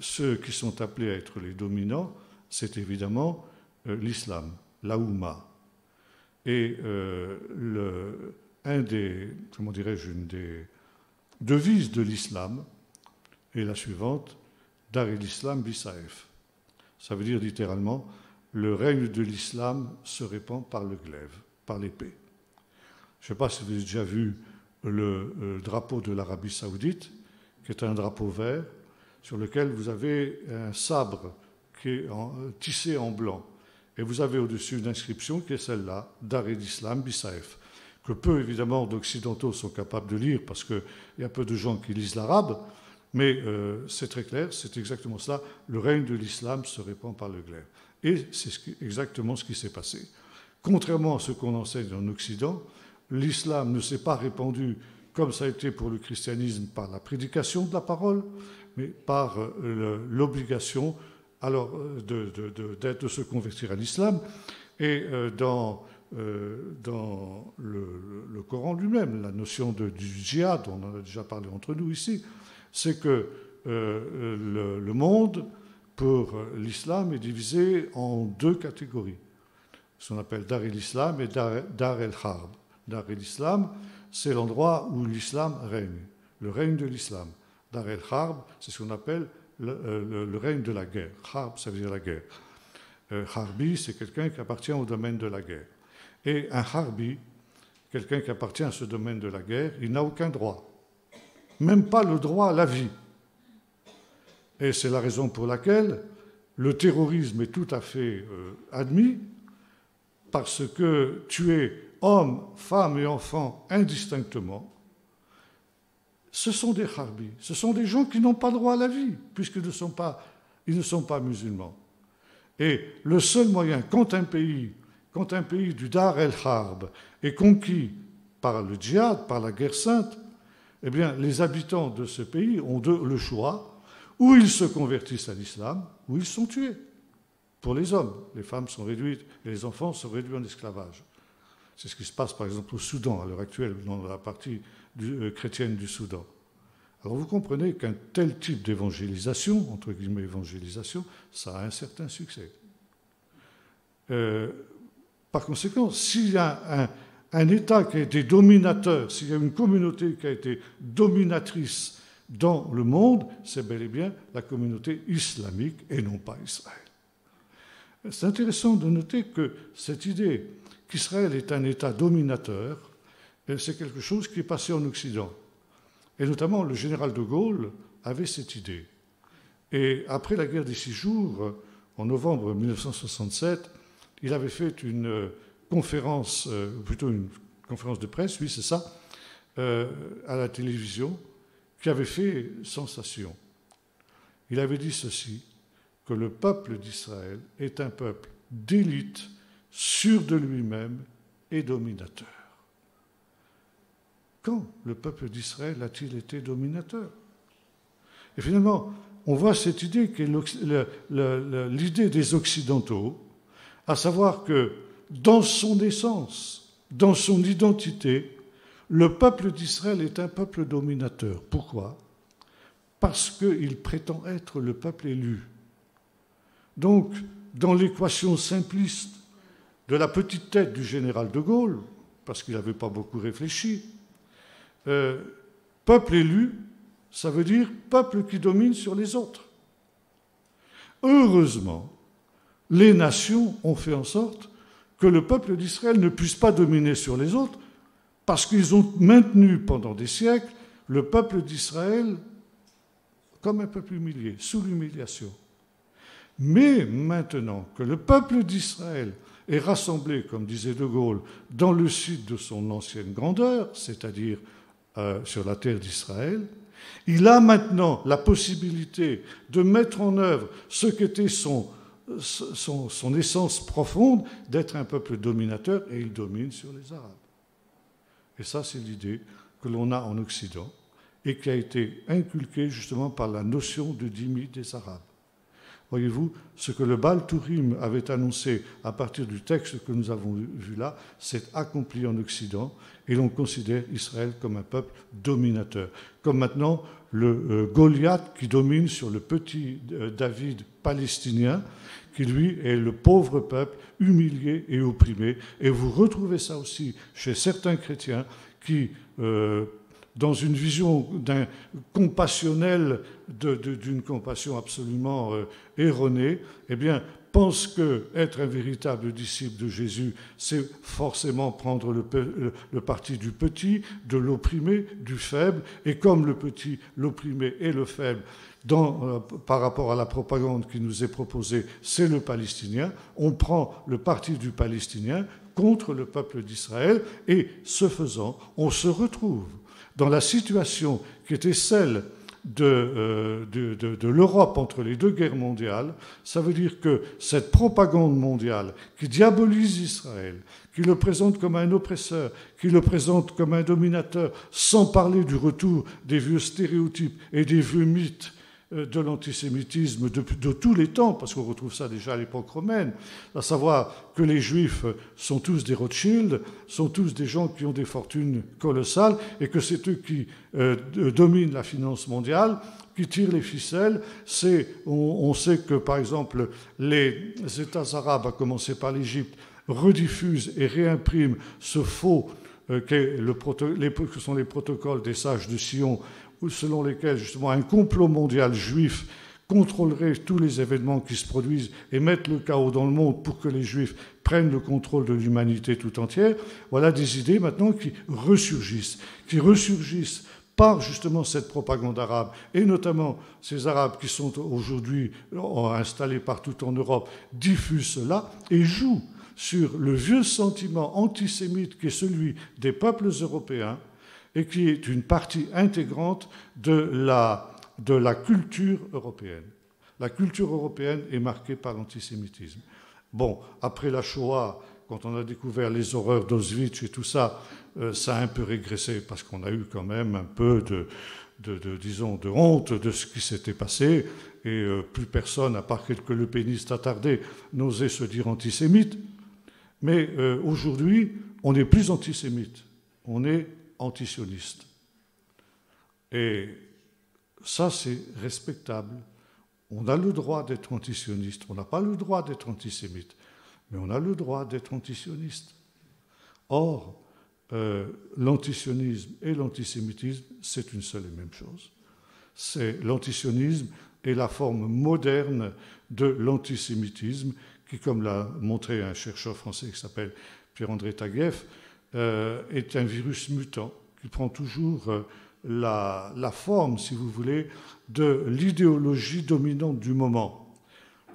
ceux qui sont appelés à être les dominants, c'est évidemment l'islam, la Oumma. Et une des devises de l'islam est la suivante, Dar el-Islam bisaef. Ça veut dire littéralement, le règne de l'islam se répand par le glaive, par l'épée. Je ne sais pas si vous avez déjà vu le drapeau de l'Arabie saoudite, qui est un drapeau vert, sur lequel vous avez un sabre qui est tissé en blanc. Et vous avez au-dessus une inscription qui est celle-là, Dar el-Islam bisaef, que peu évidemment d'occidentaux sont capables de lire, parce qu'il y a peu de gens qui lisent l'arabe, mais c'est très clair, c'est exactement cela, le règne de l'islam se répand par le glaive. Et c'est exactement ce qui s'est passé. Contrairement à ce qu'on enseigne en Occident, l'islam ne s'est pas répandu comme ça a été pour le christianisme par la prédication de la parole, mais par l'obligation alors de se convertir à l'islam. Et dans le Coran lui-même, la notion du djihad, on en a déjà parlé entre nous ici, c'est que le monde, pour l'islam, est divisé en deux catégories. Ce qu'on appelle Dar el-Islam et Dar el-Harb. Dar el-Islam, c'est l'endroit où l'islam règne, le règne de l'islam. Dar el-Harb, c'est ce qu'on appelle le règne de la guerre. Harb, ça veut dire la guerre. Harbi, c'est quelqu'un qui appartient au domaine de la guerre. Et un Harbi, quelqu'un qui appartient à ce domaine de la guerre, il n'a aucun droit. Même pas le droit à la vie. Et c'est la raison pour laquelle le terrorisme est tout à fait admis, parce que tuer hommes, femmes et enfants indistinctement, ce sont des harbis, ce sont des gens qui n'ont pas droit à la vie, puisqu'ils ne sont pas musulmans. Et le seul moyen, quand un pays du Dar el-Harb est conquis par le djihad, par la guerre sainte, eh bien, les habitants de ce pays ont le choix, ou ils se convertissent à l'islam, ou ils sont tués. Pour les hommes, les femmes sont réduites et les enfants sont réduits en esclavage. C'est ce qui se passe, par exemple, au Soudan, à l'heure actuelle, dans la partie chrétienne du Soudan. Alors vous comprenez qu'un tel type d'évangélisation, entre guillemets évangélisation, ça a un certain succès. Par conséquent, s'il y a un État qui a été dominateur, s'il y a une communauté qui a été dominatrice dans le monde, c'est bel et bien la communauté islamique et non pas Israël. C'est intéressant de noter que cette idée qu'Israël est un État dominateur, c'est quelque chose qui est passé en Occident. Et notamment, le général de Gaulle avait cette idée. Et après la guerre des 6 jours, en novembre 1967, il avait fait une conférence, plutôt une conférence de presse, oui, c'est ça, à la télévision, qui avait fait sensation. Il avait dit ceci, que le peuple d'Israël est un peuple d'élite, sûr de lui-même et dominateur. Quand le peuple d'Israël a-t-il été dominateur? Et finalement, on voit cette idée qui est l'idée des Occidentaux, à savoir que dans son essence, dans son identité, le peuple d'Israël est un peuple dominateur. Pourquoi? Parce qu'il prétend être le peuple élu. Donc, dans l'équation simpliste de la petite tête du général de Gaulle, parce qu'il n'avait pas beaucoup réfléchi, peuple élu, ça veut dire peuple qui domine sur les autres. Heureusement, les nations ont fait en sorte que le peuple d'Israël ne puisse pas dominer sur les autres, parce qu'ils ont maintenu pendant des siècles le peuple d'Israël comme un peuple humilié, sous l'humiliation. Mais maintenant que le peuple d'Israël est rassemblé, comme disait De Gaulle, dans le site de son ancienne grandeur, c'est-à-dire sur la terre d'Israël, il a maintenant la possibilité de mettre en œuvre ce qu'était son essence profonde, d'être un peuple dominateur, et il domine sur les Arabes. Et ça, c'est l'idée que l'on a en Occident, et qui a été inculquée justement par la notion de dhimmi des Arabes. Voyez-vous, ce que le Baal Turim avait annoncé à partir du texte que nous avons vu là, s'est accompli en Occident, et l'on considère Israël comme un peuple dominateur. Comme maintenant le Goliath qui domine sur le petit David palestinien, qui lui est le pauvre peuple humilié et opprimé. Et vous retrouvez ça aussi chez certains chrétiens qui, dans une vision d'un compassionnel, d'une compassion absolument erronée, eh bien, pense qu'être un véritable disciple de Jésus, c'est forcément prendre le parti du petit, de l'opprimé, du faible, et comme le petit, l'opprimé et le faible, par rapport à la propagande qui nous est proposée, c'est le Palestinien, on prend le parti du Palestinien contre le peuple d'Israël, et ce faisant, on se retrouve dans la situation qui était celle de l'Europe entre les deux guerres mondiales. Ça veut dire que cette propagande mondiale qui diabolise Israël, qui le présente comme un oppresseur, qui le présente comme un dominateur, sans parler du retour des vieux stéréotypes et des vieux mythes de l'antisémitisme de tous les temps, parce qu'on retrouve ça déjà à l'époque romaine, à savoir que les Juifs sont tous des Rothschild, sont tous des gens qui ont des fortunes colossales, et que c'est eux qui dominent la finance mondiale, qui tirent les ficelles. On sait que, par exemple, les États arabes, à commencer par l'Égypte, rediffusent et réimpriment ce faux que sont les protocoles des sages de Sion, selon lesquels justement un complot mondial juif contrôlerait tous les événements qui se produisent et mettre le chaos dans le monde pour que les Juifs prennent le contrôle de l'humanité tout entière. Voilà des idées maintenant qui ressurgissent par justement cette propagande arabe, et notamment ces Arabes qui sont aujourd'hui installés partout en Europe, diffusent cela et jouent sur le vieux sentiment antisémite qui est celui des peuples européens, et qui est une partie intégrante de la culture européenne. La culture européenne est marquée par l'antisémitisme. Bon, après la Shoah, quand on a découvert les horreurs d'Auschwitz et tout ça, ça a un peu régressé, parce qu'on a eu quand même un peu de honte de ce qui s'était passé, et plus personne, à part quelques lepénistes attardés, n'osait se dire antisémite. Mais aujourd'hui, on n'est plus antisémite, on est antisioniste. Et ça, c'est respectable. On a le droit d'être antisioniste. On n'a pas le droit d'être antisémite, mais on a le droit d'être antisioniste. Or, l'antisionisme et l'antisémitisme, c'est une seule et même chose. L'antisionisme est la forme moderne de l'antisémitisme qui, comme l'a montré un chercheur français qui s'appelle Pierre-André Taguieff, est un virus mutant qui prend toujours la forme, si vous voulez, de l'idéologie dominante du moment.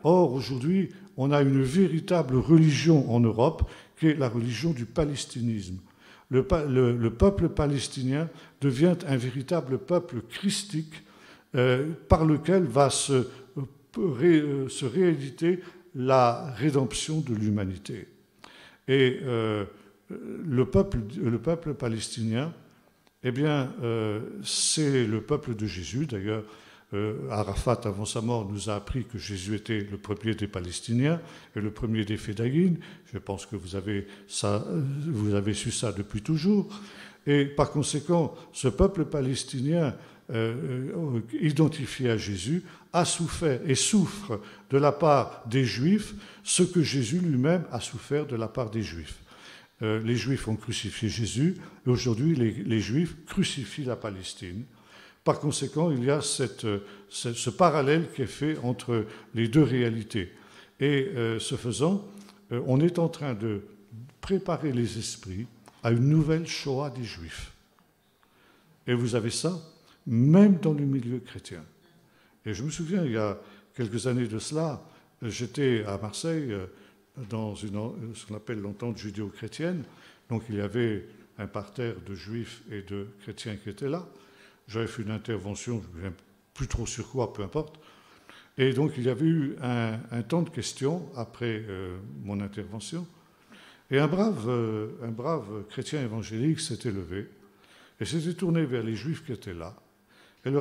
Or, aujourd'hui, on a une véritable religion en Europe qui est la religion du palestinisme. Le peuple palestinien devient un véritable peuple christique par lequel va se rééditer la rédemption de l'humanité. Et le peuple palestinien, eh bien, c'est le peuple de Jésus. D'ailleurs, Arafat, avant sa mort, nous a appris que Jésus était le premier des Palestiniens et le premier des Fédayines. Je pense que vous avez su ça depuis toujours. Et par conséquent, ce peuple palestinien identifié à Jésus a souffert et souffre de la part des Juifs ce que Jésus lui-même a souffert de la part des Juifs. Les Juifs ont crucifié Jésus, et aujourd'hui les Juifs crucifient la Palestine. Par conséquent, il y a ce parallèle qui est fait entre les deux réalités. Et ce faisant, on est en train de préparer les esprits à une nouvelle Shoah des Juifs. Et vous avez ça même dans le milieu chrétien. Et je me souviens, il y a quelques années de cela, j'étais à Marseille dans ce qu'on appelle l'entente judéo-chrétienne. Donc il y avait un parterre de juifs et de chrétiens qui étaient là. J'avais fait une intervention, je ne me souviens plus trop sur quoi, peu importe. Et donc il y avait eu un temps de questions après mon intervention. Et un brave chrétien évangélique s'était levé et s'était tourné vers les juifs qui étaient là. Et lui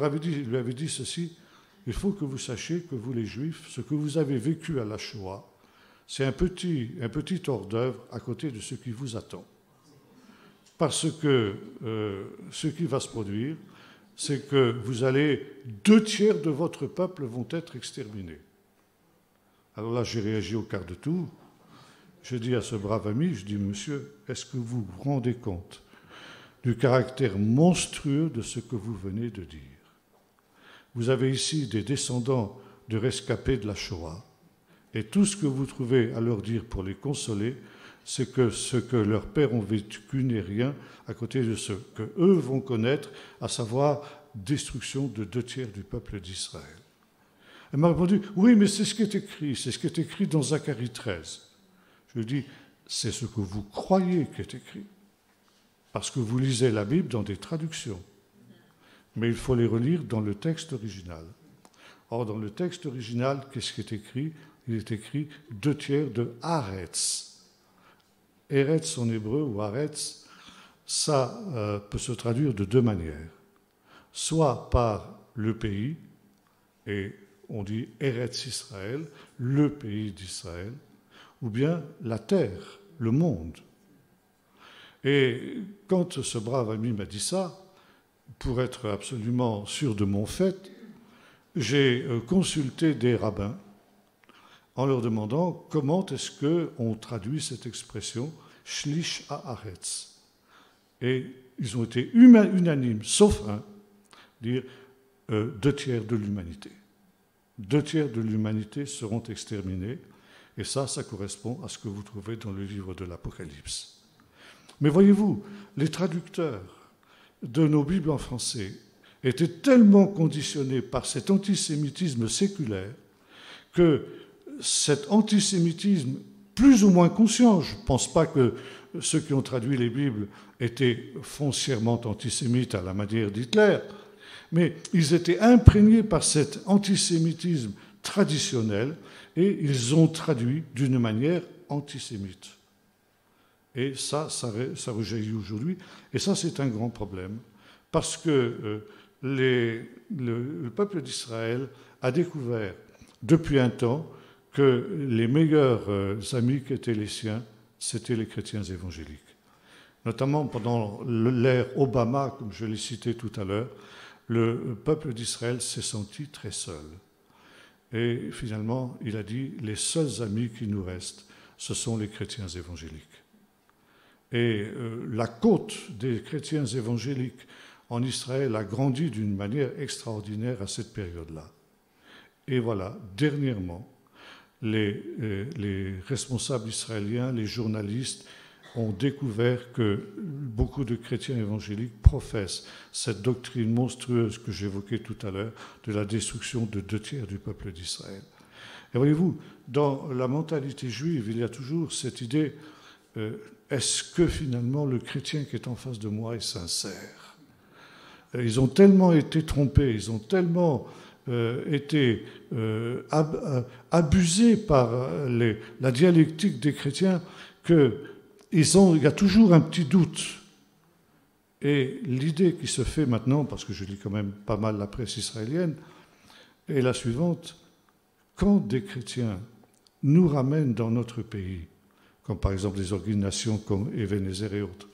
avait dit ceci: il faut que vous sachiez que vous les juifs, ce que vous avez vécu à la Shoah, c'est un petit hors-d'œuvre à côté de ce qui vous attend. Parce que ce qui va se produire, c'est que vous allez, 2/3 de votre peuple vont être exterminés. Alors là, j'ai réagi au quart de tour. J'ai dit à ce brave ami, je dis: monsieur, est-ce que vous vous rendez compte du caractère monstrueux de ce que vous venez de dire? Vous avez ici des descendants de rescapés de la Shoah, et tout ce que vous trouvez à leur dire pour les consoler, c'est que ce que leurs pères ont vécu n'est rien à côté de ce qu'eux vont connaître, à savoir destruction de 2/3 du peuple d'Israël. Elle m'a répondu: oui, mais c'est ce qui est écrit dans Zacharie 13. Je lui dis: c'est ce que vous croyez qui est écrit, parce que vous lisez la Bible dans des traductions. Mais il faut les relire dans le texte original. Or, dans le texte original, qu'est-ce qui est écrit? Il est écrit 2/3 de Haaretz. Eretz en hébreu, ou Haaretz, ça peut se traduire de deux manières. Soit par le pays, et on dit Eretz Israël, le pays d'Israël, ou bien la terre, le monde. Et quand ce brave ami m'a dit ça, pour être absolument sûr de mon fait, j'ai consulté des rabbins en leur demandant comment est-ce qu'on traduit cette expression « shlish haaretz ». Et ils ont été unanimes, sauf un, dire 2/3 de l'humanité. 2/3 de l'humanité seront exterminés, et ça correspond à ce que vous trouvez dans le livre de l'Apocalypse. Mais voyez-vous, les traducteurs de nos Bibles en français étaient tellement conditionnés par cet antisémitisme séculaire que cet antisémitisme, plus ou moins conscient, je ne pense pas que ceux qui ont traduit les Bibles étaient foncièrement antisémites à la manière d'Hitler, mais ils étaient imprégnés par cet antisémitisme traditionnel et ils ont traduit d'une manière antisémite. Et ça rejaillit aujourd'hui. Et ça, c'est un grand problème, parce que le peuple d'Israël a découvert depuis un temps que les meilleurs amis qui étaient les siens, c'était les chrétiens évangéliques. Notamment pendant l'ère Obama, comme je l'ai cité tout à l'heure, le peuple d'Israël s'est senti très seul. Et finalement, il a dit, les seuls amis qui nous restent, ce sont les chrétiens évangéliques. Et la côte des chrétiens évangéliques en Israël a grandi d'une manière extraordinaire à cette période-là. Et voilà, dernièrement, les responsables israéliens, les journalistes, ont découvert que beaucoup de chrétiens évangéliques professent cette doctrine monstrueuse que j'évoquais tout à l'heure de la destruction de 2/3 du peuple d'Israël. Et voyez-vous, dans la mentalité juive, il y a toujours cette idée, est-ce que finalement le chrétien qui est en face de moi est sincère? Ils ont tellement été trompés, ils ont tellement été abusés par la dialectique des chrétiens qu'il y a toujours un petit doute. Et l'idée qui se fait maintenant, parce que je lis quand même pas mal la presse israélienne, est la suivante: quand des chrétiens nous ramènent dans notre pays, comme par exemple des organisations comme Ebenezer et autres,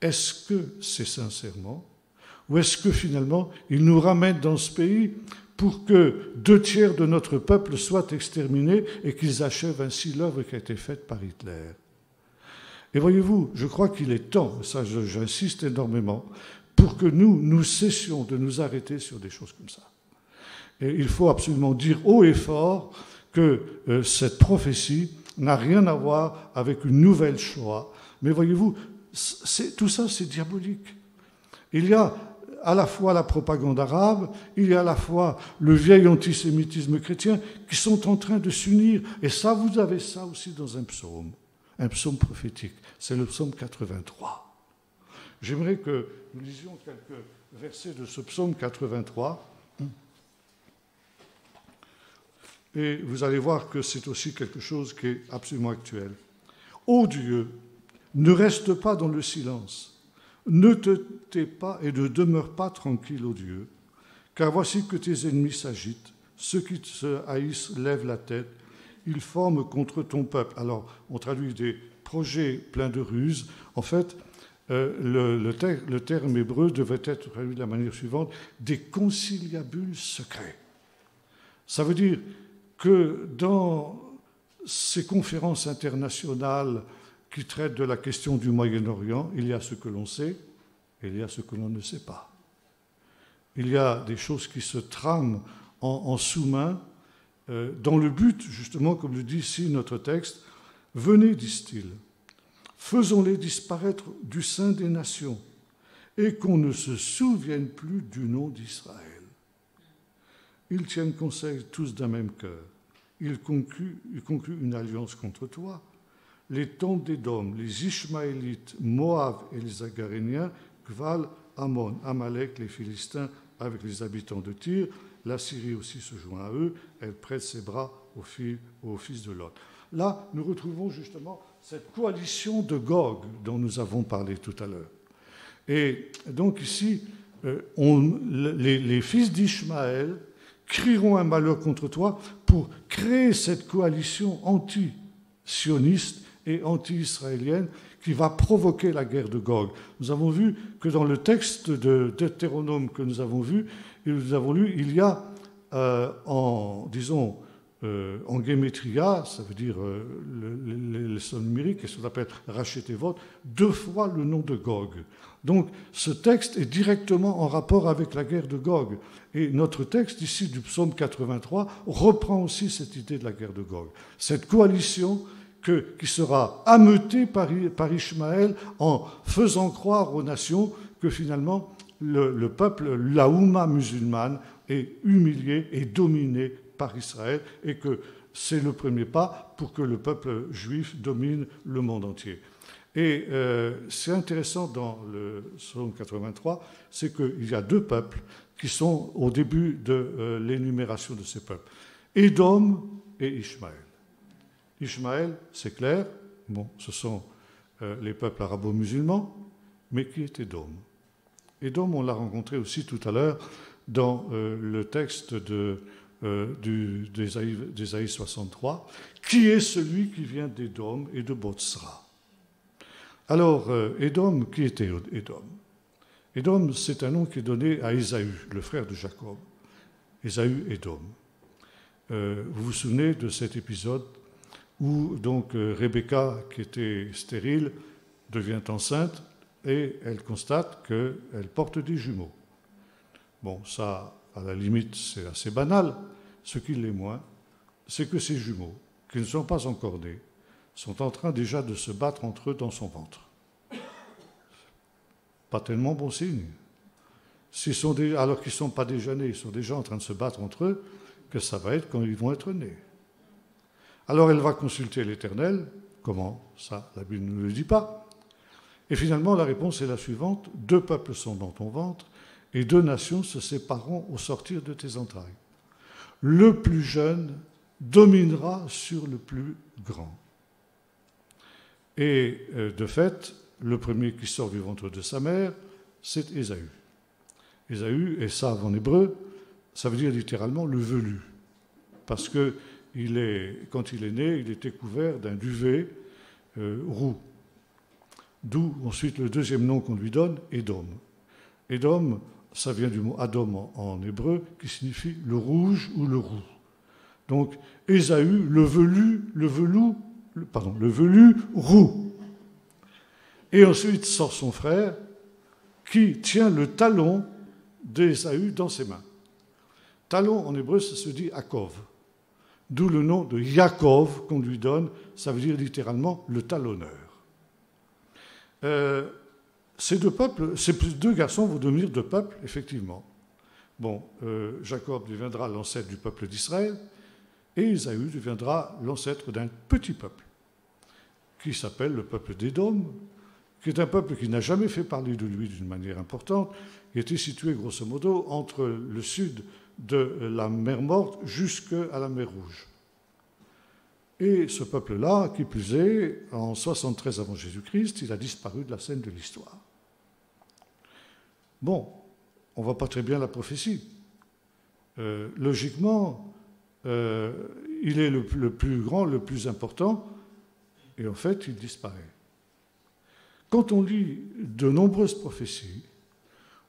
est-ce que c'est sincèrement, ou est-ce que finalement ils nous ramènent dans ce pays pour que 2/3 de notre peuple soient exterminés et qu'ils achèvent ainsi l'œuvre qui a été faite par Hitler? Et voyez-vous, je crois qu'il est temps, ça j'insiste énormément, pour que nous cessions de nous arrêter sur des choses comme ça. Et il faut absolument dire haut et fort que cette prophétie n'a rien à voir avec une nouvelle Shoah. Mais voyez-vous, tout ça c'est diabolique. Il y a à la fois la propagande arabe, il y a à la fois le vieil antisémitisme chrétien qui sont en train de s'unir. Et ça, vous avez ça aussi dans un psaume prophétique. C'est le psaume 83. J'aimerais que nous lisions quelques versets de ce psaume 83. Et vous allez voir que c'est aussi quelque chose qui est absolument actuel. Ô Dieu, ne reste pas dans le silence, ne te tais pas et ne demeure pas tranquille, ô Dieu, car voici que tes ennemis s'agitent, ceux qui te haïssent lèvent la tête, ils forment contre ton peuple. Alors, on traduit des projets pleins de ruses. En fait, le terme hébreu devait être traduit de la manière suivante, des conciliabules secrets. Ça veut dire que dans ces conférences internationales qui traitent de la question du Moyen-Orient, il y a ce que l'on sait et il y a ce que l'on ne sait pas. Il y a des choses qui se trament en sous-main dans le but, justement, comme le dit ici notre texte, « Venez, disent-ils, faisons-les disparaître du sein des nations et qu'on ne se souvienne plus du nom d'Israël. Ils tiennent conseil tous d'un même cœur. Ils concluent une alliance contre toi. Les tentes d'Édom, les Ishmaélites, Moab et les Agaréniens, Gval, Ammon, Amalek, les Philistins avec les habitants de Tyr. La Syrie aussi se joint à eux. Elle prête ses bras au fils de Lot. » Là, nous retrouvons justement cette coalition de Gog dont nous avons parlé tout à l'heure. Et donc ici, les fils d'Ishmaël crieront un malheur contre toi pour créer cette coalition anti-sioniste et anti-israélienne qui va provoquer la guerre de Gog. Nous avons vu que dans le texte de Deutéronome que nous avons vu et nous avons lu, il y a en guémétria, ça veut dire les sommes numériques, et ce qu'on appelle Rachetevot, 2 fois le nom de Gog. Donc ce texte est directement en rapport avec la guerre de Gog. Et notre texte ici du psaume 83 reprend aussi cette idée de la guerre de Gog. Cette coalition qui sera ameutée par Ishmaël en faisant croire aux nations que finalement le peuple, la Oumma musulmane, est humilié et dominé par Israël et que c'est le premier pas pour que le peuple juif domine le monde entier. Et c'est intéressant dans le psaume 83, c'est qu'il y a 2 peuples qui sont au début de l'énumération de ces peuples. Édom et Ishmaël. Ishmaël, c'est clair, bon, ce sont les peuples arabo-musulmans, mais qui est Édom? Édom, on l'a rencontré aussi tout à l'heure dans le texte d'Ésaïe 63, qui est celui qui vient d'Édom et de Botsra. Alors, Édom, qui était Édom? Édom, c'est un nom qui est donné à Ésaü, le frère de Jacob. Ésaü, Édom. Vous vous souvenez de cet épisode où donc Rebecca, qui était stérile, devient enceinte et elle constate qu'elle porte des jumeaux. Bon, ça, à la limite, c'est assez banal. Ce qui l'est moins, c'est que ces jumeaux, qui ne sont pas encore nés, sont en train déjà de se battre entre eux dans son ventre. Pas tellement bon signe. Alors qu'ils ne sont pas déjà nés, ils sont déjà en train de se battre entre eux, que ça va être quand ils vont être nés. Alors elle va consulter l'Éternel. Comment? Ça, la Bible ne le dit pas. Et finalement, la réponse est la suivante. 2 peuples sont dans ton ventre et 2 nations se sépareront au sortir de tes entrailles. Le plus jeune dominera sur le plus grand. Et de fait, le premier qui sort du ventre de sa mère, c'est Ésaü. Ésaü, et ça en hébreu, ça veut dire littéralement le velu. Parce que quand il est né, il était couvert d'un duvet roux. D'où ensuite le deuxième nom qu'on lui donne, Édom. Édom, ça vient du mot Adom en hébreu, qui signifie le rouge ou le roux. Donc, Ésaü, le velu roux. Et ensuite sort son frère, qui tient le talon d'Ésaü dans ses mains. Talon, en hébreu, ça se dit Akov. D'où le nom de Yaakov qu'on lui donne, ça veut dire littéralement le talonneur. ces deux garçons vont devenir deux peuples, effectivement. Bon, Jacob deviendra l'ancêtre du peuple d'Israël, et Ésaü deviendra l'ancêtre d'un petit peuple, qui s'appelle le peuple d'Édom, qui est un peuple qui n'a jamais fait parler de lui d'une manière importante, qui était situé grosso modo entre le sud de la mer Morte jusqu'à la mer Rouge. Et ce peuple-là, qui plus est, en 73 avant Jésus-Christ, il a disparu de la scène de l'histoire. Bon, on ne voit pas très bien la prophétie. Logiquement, il est le plus grand, le plus important, et en fait, il disparaît. Quand on lit de nombreuses prophéties,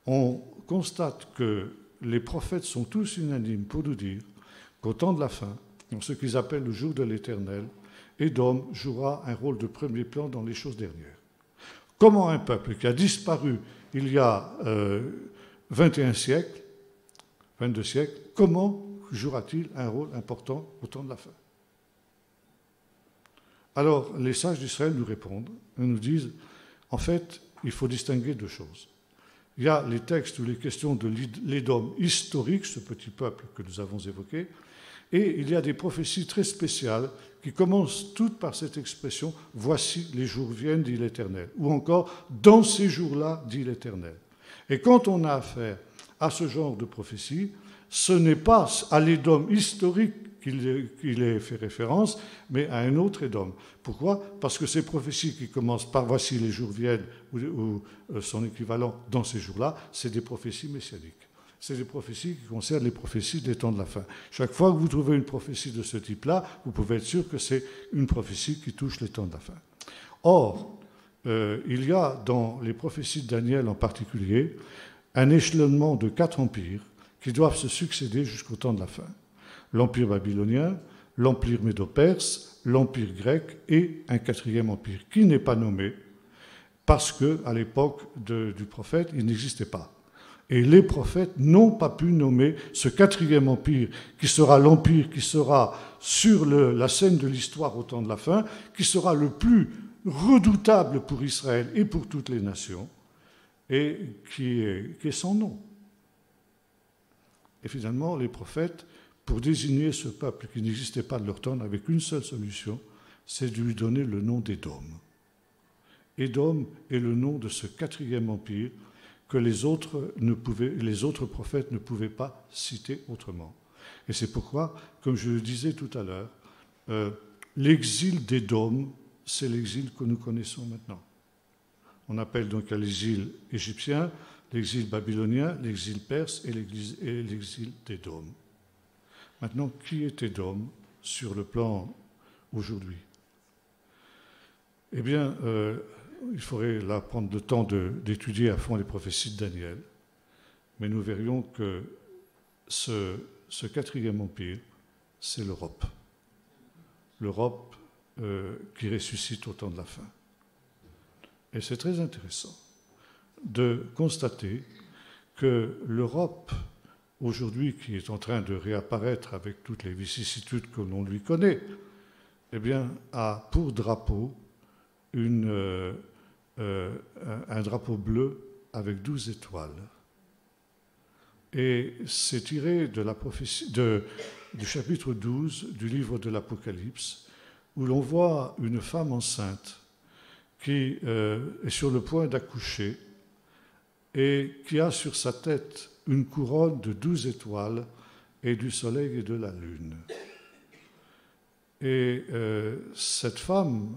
on constate que les prophètes sont tous unanimes pour nous dire qu'au temps de la fin, dans ce qu'ils appellent le jour de l'Éternel, Édom jouera un rôle de premier plan dans les choses dernières. Comment un peuple qui a disparu il y a 21 siècles, 22 siècles, comment jouera-t-il un rôle important au temps de la fin? Alors, les sages d'Israël nous répondent, ils nous disent, en fait, il faut distinguer deux choses. Il y a les textes ou les questions de l'Édom historique, ce petit peuple que nous avons évoqué, et il y a des prophéties très spéciales qui commencent toutes par cette expression « Voici les jours viennent, dit l'Éternel » ou encore « Dans ces jours-là, dit l'Éternel ». Et quand on a affaire à ce genre de prophétie, ce n'est pas à l'Édom historique qu'il est fait référence, mais à un autre Édom. Pourquoi? Parce que ces prophéties qui commencent par « Voici les jours viennent » ou son équivalent « Dans ces jours-là », c'est des prophéties messianiques. C'est des prophéties qui concernent les prophéties des temps de la fin. Chaque fois que vous trouvez une prophétie de ce type-là, vous pouvez être sûr que c'est une prophétie qui touche les temps de la fin. Or, il y a dans les prophéties de Daniel en particulier un échelonnement de 4 empires qui doivent se succéder jusqu'au temps de la fin. L'empire babylonien, l'empire médo-perse, l'empire grec et un 4e empire qui n'est pas nommé parce qu'à l'époque du prophète, il n'existait pas. Et les prophètes n'ont pas pu nommer ce 4e empire, qui sera l'empire qui sera sur la scène de l'histoire au temps de la fin, qui sera le plus redoutable pour Israël et pour toutes les nations, et qui est sans nom. Et finalement, les prophètes, pour désigner ce peuple qui n'existait pas de leur temps, n'avaient qu'une seule solution, c'est de lui donner le nom d'Édom. Édom est le nom de ce 4e empire que les autres prophètes ne pouvaient pas citer autrement. Et c'est pourquoi, comme je le disais tout à l'heure, l'exil d'Édom, c'est l'exil que nous connaissons maintenant. On appelle donc l'exil égyptien, l'exil babylonien, l'exil perse et l'exil d'Édom. Maintenant, qui est Édom sur le plan aujourd'hui? Eh bien, il faudrait là prendre le temps d'étudier à fond les prophéties de Daniel, mais nous verrions que ce 4e empire, c'est l'Europe. L'Europe qui ressuscite au temps de la fin. Et c'est très intéressant de constater que l'Europe, aujourd'hui, qui est en train de réapparaître avec toutes les vicissitudes que l'on lui connaît, eh bien, a pour drapeau un drapeau bleu avec 12 étoiles. Et c'est tiré de la prophétie, du chapitre 12 du livre de l'Apocalypse, où l'on voit une femme enceinte qui est sur le point d'accoucher et qui a sur sa tête une couronne de 12 étoiles et du soleil et de la lune. Et cette femme,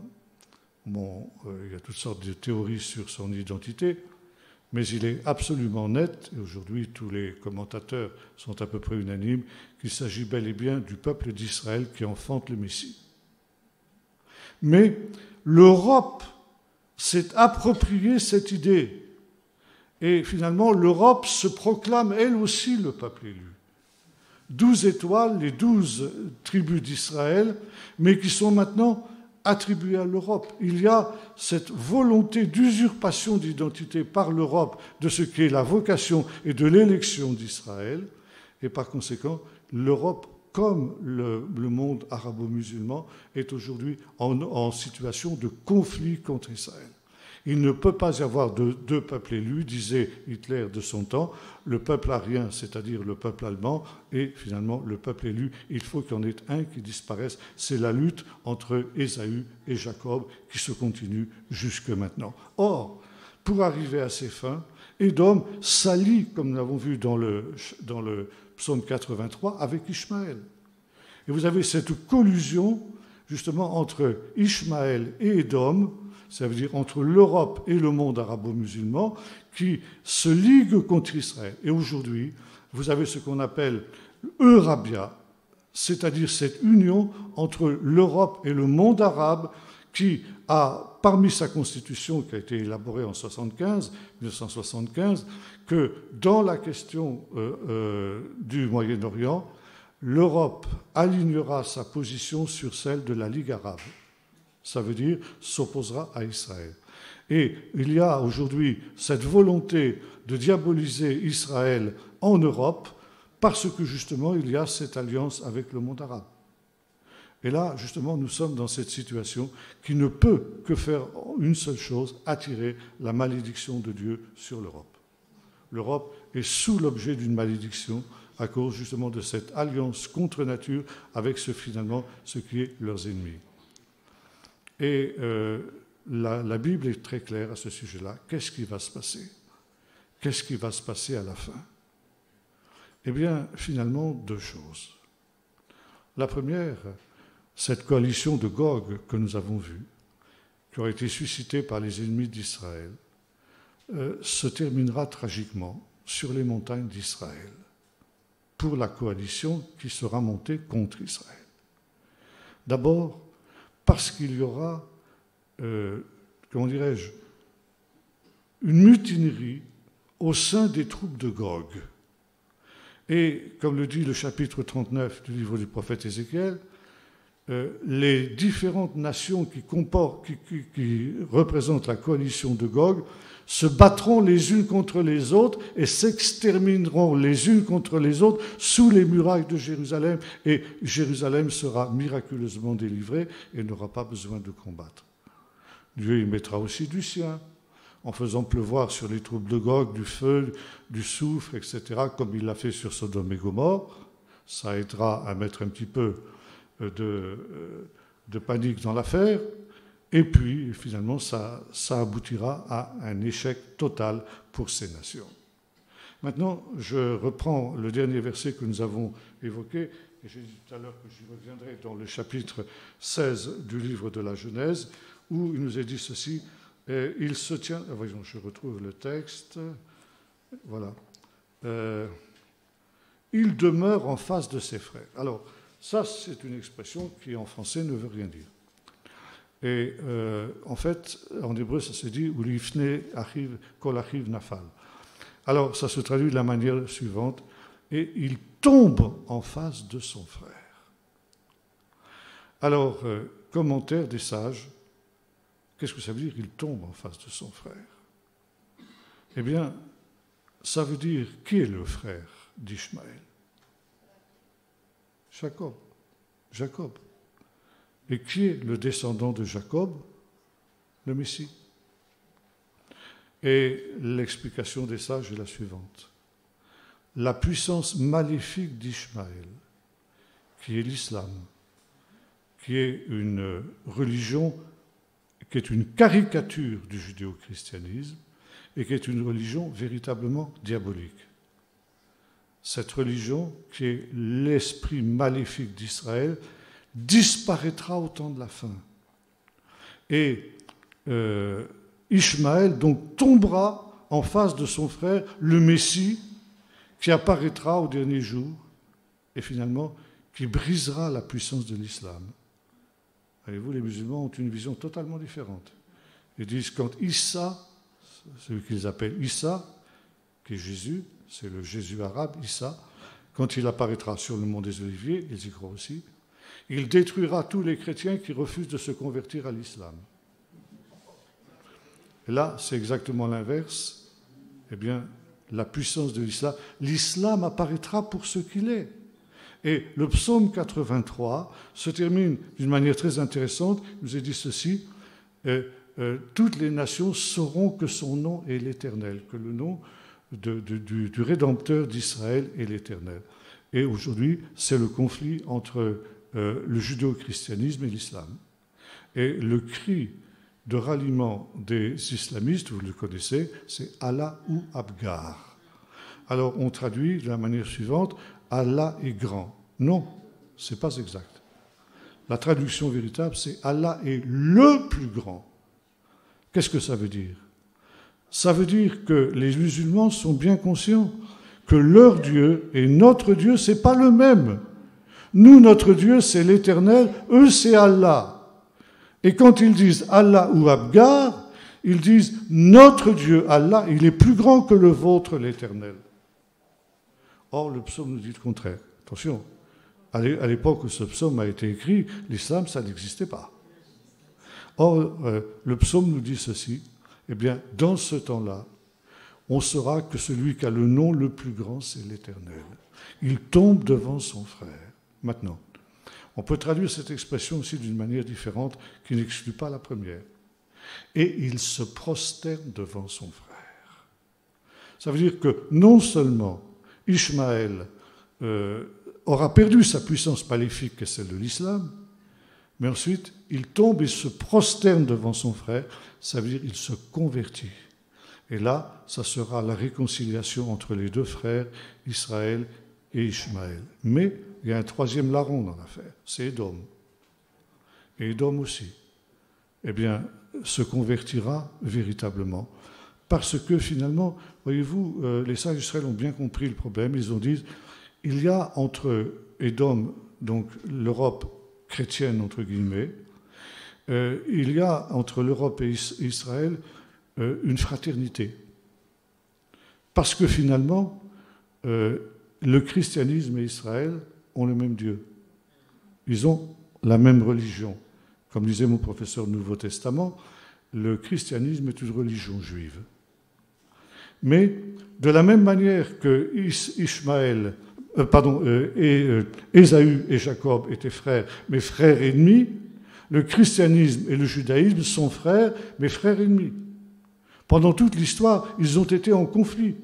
bon, il y a toutes sortes de théories sur son identité, mais il est absolument net, et aujourd'hui tous les commentateurs sont à peu près unanimes, qu'il s'agit bel et bien du peuple d'Israël qui enfante le Messie. Mais l'Europe s'est appropriée cette idée. Et finalement, l'Europe se proclame elle aussi le peuple élu. 12 étoiles, les 12 tribus d'Israël, mais qui sont maintenant attribuées à l'Europe. Il y a cette volonté d'usurpation d'identité par l'Europe de ce qui est la vocation et de l'élection d'Israël. Et par conséquent, l'Europe, comme le monde arabo-musulman, est aujourd'hui en situation de conflit contre Israël. Il ne peut pas y avoir deux peuples élus, disait Hitler de son temps, le peuple arien, c'est-à-dire le peuple allemand, et finalement le peuple élu. Il faut qu'il y en ait un qui disparaisse. C'est la lutte entre Ésaü et Jacob qui se continue jusque maintenant. Or, pour arriver à ses fins, Édom s'allie, comme nous l'avons vu dans le psaume 83, avec Ishmaël. Et vous avez cette collusion, justement, entre Ishmaël et Édom, ça veut dire entre l'Europe et le monde arabo-musulman, qui se ligue contre Israël. Et aujourd'hui, vous avez ce qu'on appelle Eurabia, c'est-à-dire cette union entre l'Europe et le monde arabe qui a, parmi sa constitution qui a été élaborée en 1975, que dans la question du Moyen-Orient, l'Europe alignera sa position sur celle de la Ligue arabe. Ça veut dire s'opposera à Israël. Et il y a aujourd'hui cette volonté de diaboliser Israël en Europe parce que justement il y a cette alliance avec le monde arabe. Et là, justement, nous sommes dans cette situation qui ne peut que faire une seule chose, attirer la malédiction de Dieu sur l'Europe. L'Europe est sous l'objet d'une malédiction à cause justement de cette alliance contre nature avec finalement ce qui est leurs ennemis. Et la Bible est très claire à ce sujet-là. Qu'est-ce qui va se passer? Qu'est-ce qui va se passer à la fin? Eh bien, finalement, deux choses. La première, cette coalition de Gog que nous avons vue, qui aurait été suscitée par les ennemis d'Israël, se terminera tragiquement sur les montagnes d'Israël, pour la coalition qui sera montée contre Israël. D'abord, parce qu'il y aura, comment dirais-je, une mutinerie au sein des troupes de Gog. Et, comme le dit le chapitre 39 du livre du prophète Ézéchiel, les différentes nations qui représentent la coalition de Gog se battront les unes contre les autres et s'extermineront les unes contre les autres sous les murailles de Jérusalem, et Jérusalem sera miraculeusement délivrée et n'aura pas besoin de combattre. Dieu y mettra aussi du sien, en faisant pleuvoir sur les troupes de Gog du feu, du soufre, etc., comme il l'a fait sur Sodome et Gomorrhe. Ça aidera à mettre un petit peu de panique dans l'affaire, et puis finalement ça aboutira à un échec total pour ces nations. Maintenant, je reprends le dernier verset que nous avons évoqué, et j'ai dit tout à l'heure que j'y reviendrai dans le chapitre 16 du livre de la Genèse, où il nous est dit ceci, il se tient, voyons, je retrouve le texte, voilà, il demeure en face de ses frères. Alors, ça, c'est une expression qui, en français, ne veut rien dire. Et en fait, en hébreu, ça se dit « Ulifne achiv kol achiv nafal ». Alors, ça se traduit de la manière suivante « Et il tombe en face de son frère ». Alors, commentaire des sages, qu'est-ce que ça veut dire « il tombe en face de son frère » ? Eh bien, ça veut dire qui est le frère d'Ishmaël ? Jacob. Et qui est le descendant de Jacob? Le Messie. Et l'explication des sages est la suivante. La puissance maléfique d'Ishmaël, qui est l'islam, qui est une religion, qui est une caricature du judéo-christianisme, et qui est une religion véritablement diabolique. Cette religion, qui est l'esprit maléfique d'Israël, disparaîtra au temps de la fin. Et Ishmaël donc tombera en face de son frère, le Messie, qui apparaîtra au dernier jour, et finalement qui brisera la puissance de l'islam. Voyez-vous, les musulmans ont une vision totalement différente. Ils disent quand Issa, celui qu'ils appellent Issa, qui est Jésus, c'est le Jésus arabe, Issa, quand il apparaîtra sur le mont des Oliviers, ils y croient aussi, il détruira tous les chrétiens qui refusent de se convertir à l'islam. Et là, c'est exactement l'inverse. Eh bien, la puissance de l'islam apparaîtra pour ce qu'il est. Et le psaume 83 se termine d'une manière très intéressante. Il nous est dit ceci, toutes les nations sauront que son nom est l'Éternel, que le nom du Rédempteur d'Israël est l'Éternel. Et aujourd'hui, c'est le conflit entre le judéo-christianisme et l'islam. Et le cri de ralliement des islamistes, vous le connaissez, c'est Allah ou Abgar. Alors on traduit de la manière suivante, Allah est grand. Non, ce n'est pas exact. La traduction véritable, c'est Allah est le plus grand. Qu'est-ce que ça veut dire? Ça veut dire que les musulmans sont bien conscients que leur Dieu et notre Dieu, ce n'est pas le même. Nous, notre Dieu, c'est l'Éternel, eux, c'est Allah. Et quand ils disent Allah ou Abgar, ils disent notre Dieu, Allah, il est plus grand que le vôtre, l'Éternel. Or, le psaume nous dit le contraire. Attention, à l'époque où ce psaume a été écrit, l'islam, ça n'existait pas. Or, le psaume nous dit ceci, eh bien, dans ce temps-là, on saura que celui qui a le nom le plus grand, c'est l'Éternel. Il tombe devant son frère. Maintenant, on peut traduire cette expression aussi d'une manière différente qui n'exclut pas la première. Et il se prosterne devant son frère. Ça veut dire que non seulement Ishmaël aura perdu sa puissance maléfique, qui est celle de l'islam, mais ensuite il tombe et se prosterne devant son frère, ça veut dire qu'il se convertit. Et là, ça sera la réconciliation entre les deux frères, Israël et Ishmaël. Mais il y a un troisième larron dans l'affaire, c'est Édom. Et Édom aussi, eh bien, se convertira véritablement. Parce que finalement, voyez-vous, les saints d'Israël ont bien compris le problème. Ils ont dit, il y a entre Édom, donc l'Europe chrétienne, entre guillemets, il y a entre l'Europe et Israël une fraternité. Parce que finalement, le christianisme et Israël ont le même Dieu. Ils ont la même religion. Comme disait mon professeur du Nouveau Testament, le christianisme est une religion juive. Mais de la même manière que Ésaü et Jacob étaient frères, mais frères ennemis, le christianisme et le judaïsme sont frères, mais frères ennemis. Pendant toute l'histoire, ils ont été en conflit.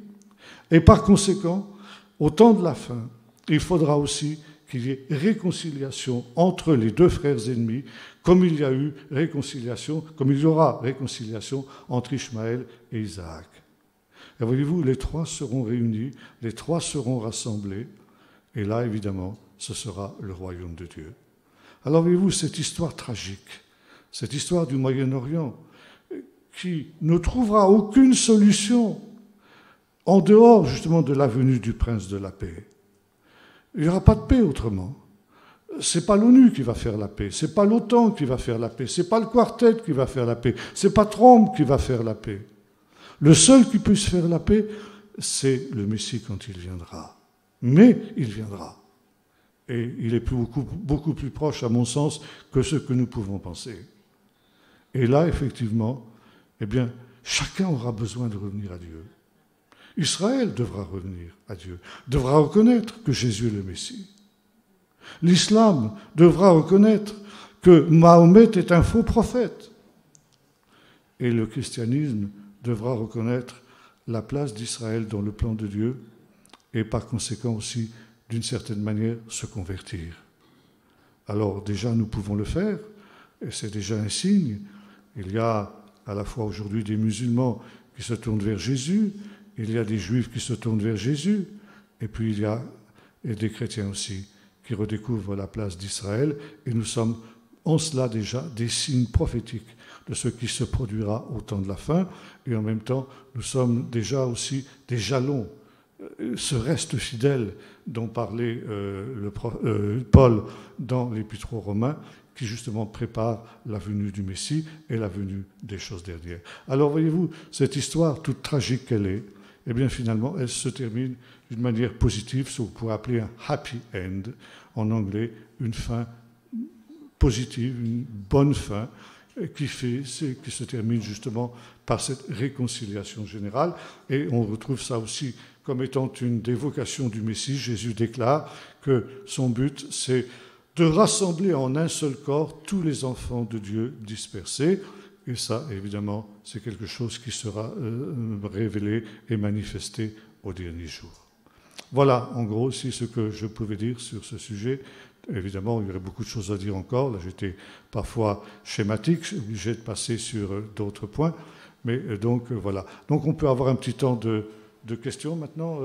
Et par conséquent, au temps de la fin, il faudra aussi qu'il y ait réconciliation entre les deux frères ennemis, comme il y a eu réconciliation, comme il y aura réconciliation entre Ishmaël et Isaac. Et voyez-vous, les trois seront réunis, les trois seront rassemblés, et là, évidemment, ce sera le royaume de Dieu. Alors, voyez-vous, cette histoire tragique, cette histoire du Moyen-Orient, qui ne trouvera aucune solution en dehors, justement, de la venue du prince de la paix. Il n'y aura pas de paix autrement. Ce n'est pas l'ONU qui va faire la paix, ce n'est pas l'OTAN qui va faire la paix, ce n'est pas le Quartet qui va faire la paix, ce n'est pas Trump qui va faire la paix. Le seul qui puisse faire la paix, c'est le Messie quand il viendra. Mais il viendra. Et il est beaucoup plus proche, à mon sens, que ce que nous pouvons penser. Et là, effectivement, eh bien, chacun aura besoin de revenir à Dieu. Israël devra revenir à Dieu, devra reconnaître que Jésus est le Messie. L'islam devra reconnaître que Mahomet est un faux prophète. Et le christianisme devra reconnaître la place d'Israël dans le plan de Dieu et par conséquent aussi, d'une certaine manière, se convertir. Alors déjà, nous pouvons le faire, et c'est déjà un signe. Il y a à la fois aujourd'hui des musulmans qui se tournent vers Jésus, il y a des juifs qui se tournent vers Jésus, et puis il y a des chrétiens aussi qui redécouvrent la place d'Israël, et nous sommes en cela déjà des signes prophétiques de ce qui se produira au temps de la fin, et en même temps, nous sommes déjà aussi des jalons, ce reste fidèle dont parlait Paul dans l'Épître aux Romains, qui justement prépare la venue du Messie et la venue des choses dernières. Alors voyez-vous, cette histoire, toute tragique qu'elle est, eh bien finalement, elle se termine d'une manière positive, ce qu'on pourrait appeler un happy end, en anglais, une fin positive, une bonne fin, qui se termine justement par cette réconciliation générale. Et on retrouve ça aussi comme étant une des vocations du Messie. Jésus déclare que son but, c'est de rassembler en un seul corps tous les enfants de Dieu dispersés. Et ça, évidemment, c'est quelque chose qui sera révélé et manifesté au dernier jour. Voilà, en gros, aussi ce que je pouvais dire sur ce sujet. Évidemment, il y aurait beaucoup de choses à dire encore. Là, j'étais parfois schématique, obligé de passer sur d'autres points. Mais donc, voilà. Donc, on peut avoir un petit temps de questions maintenant,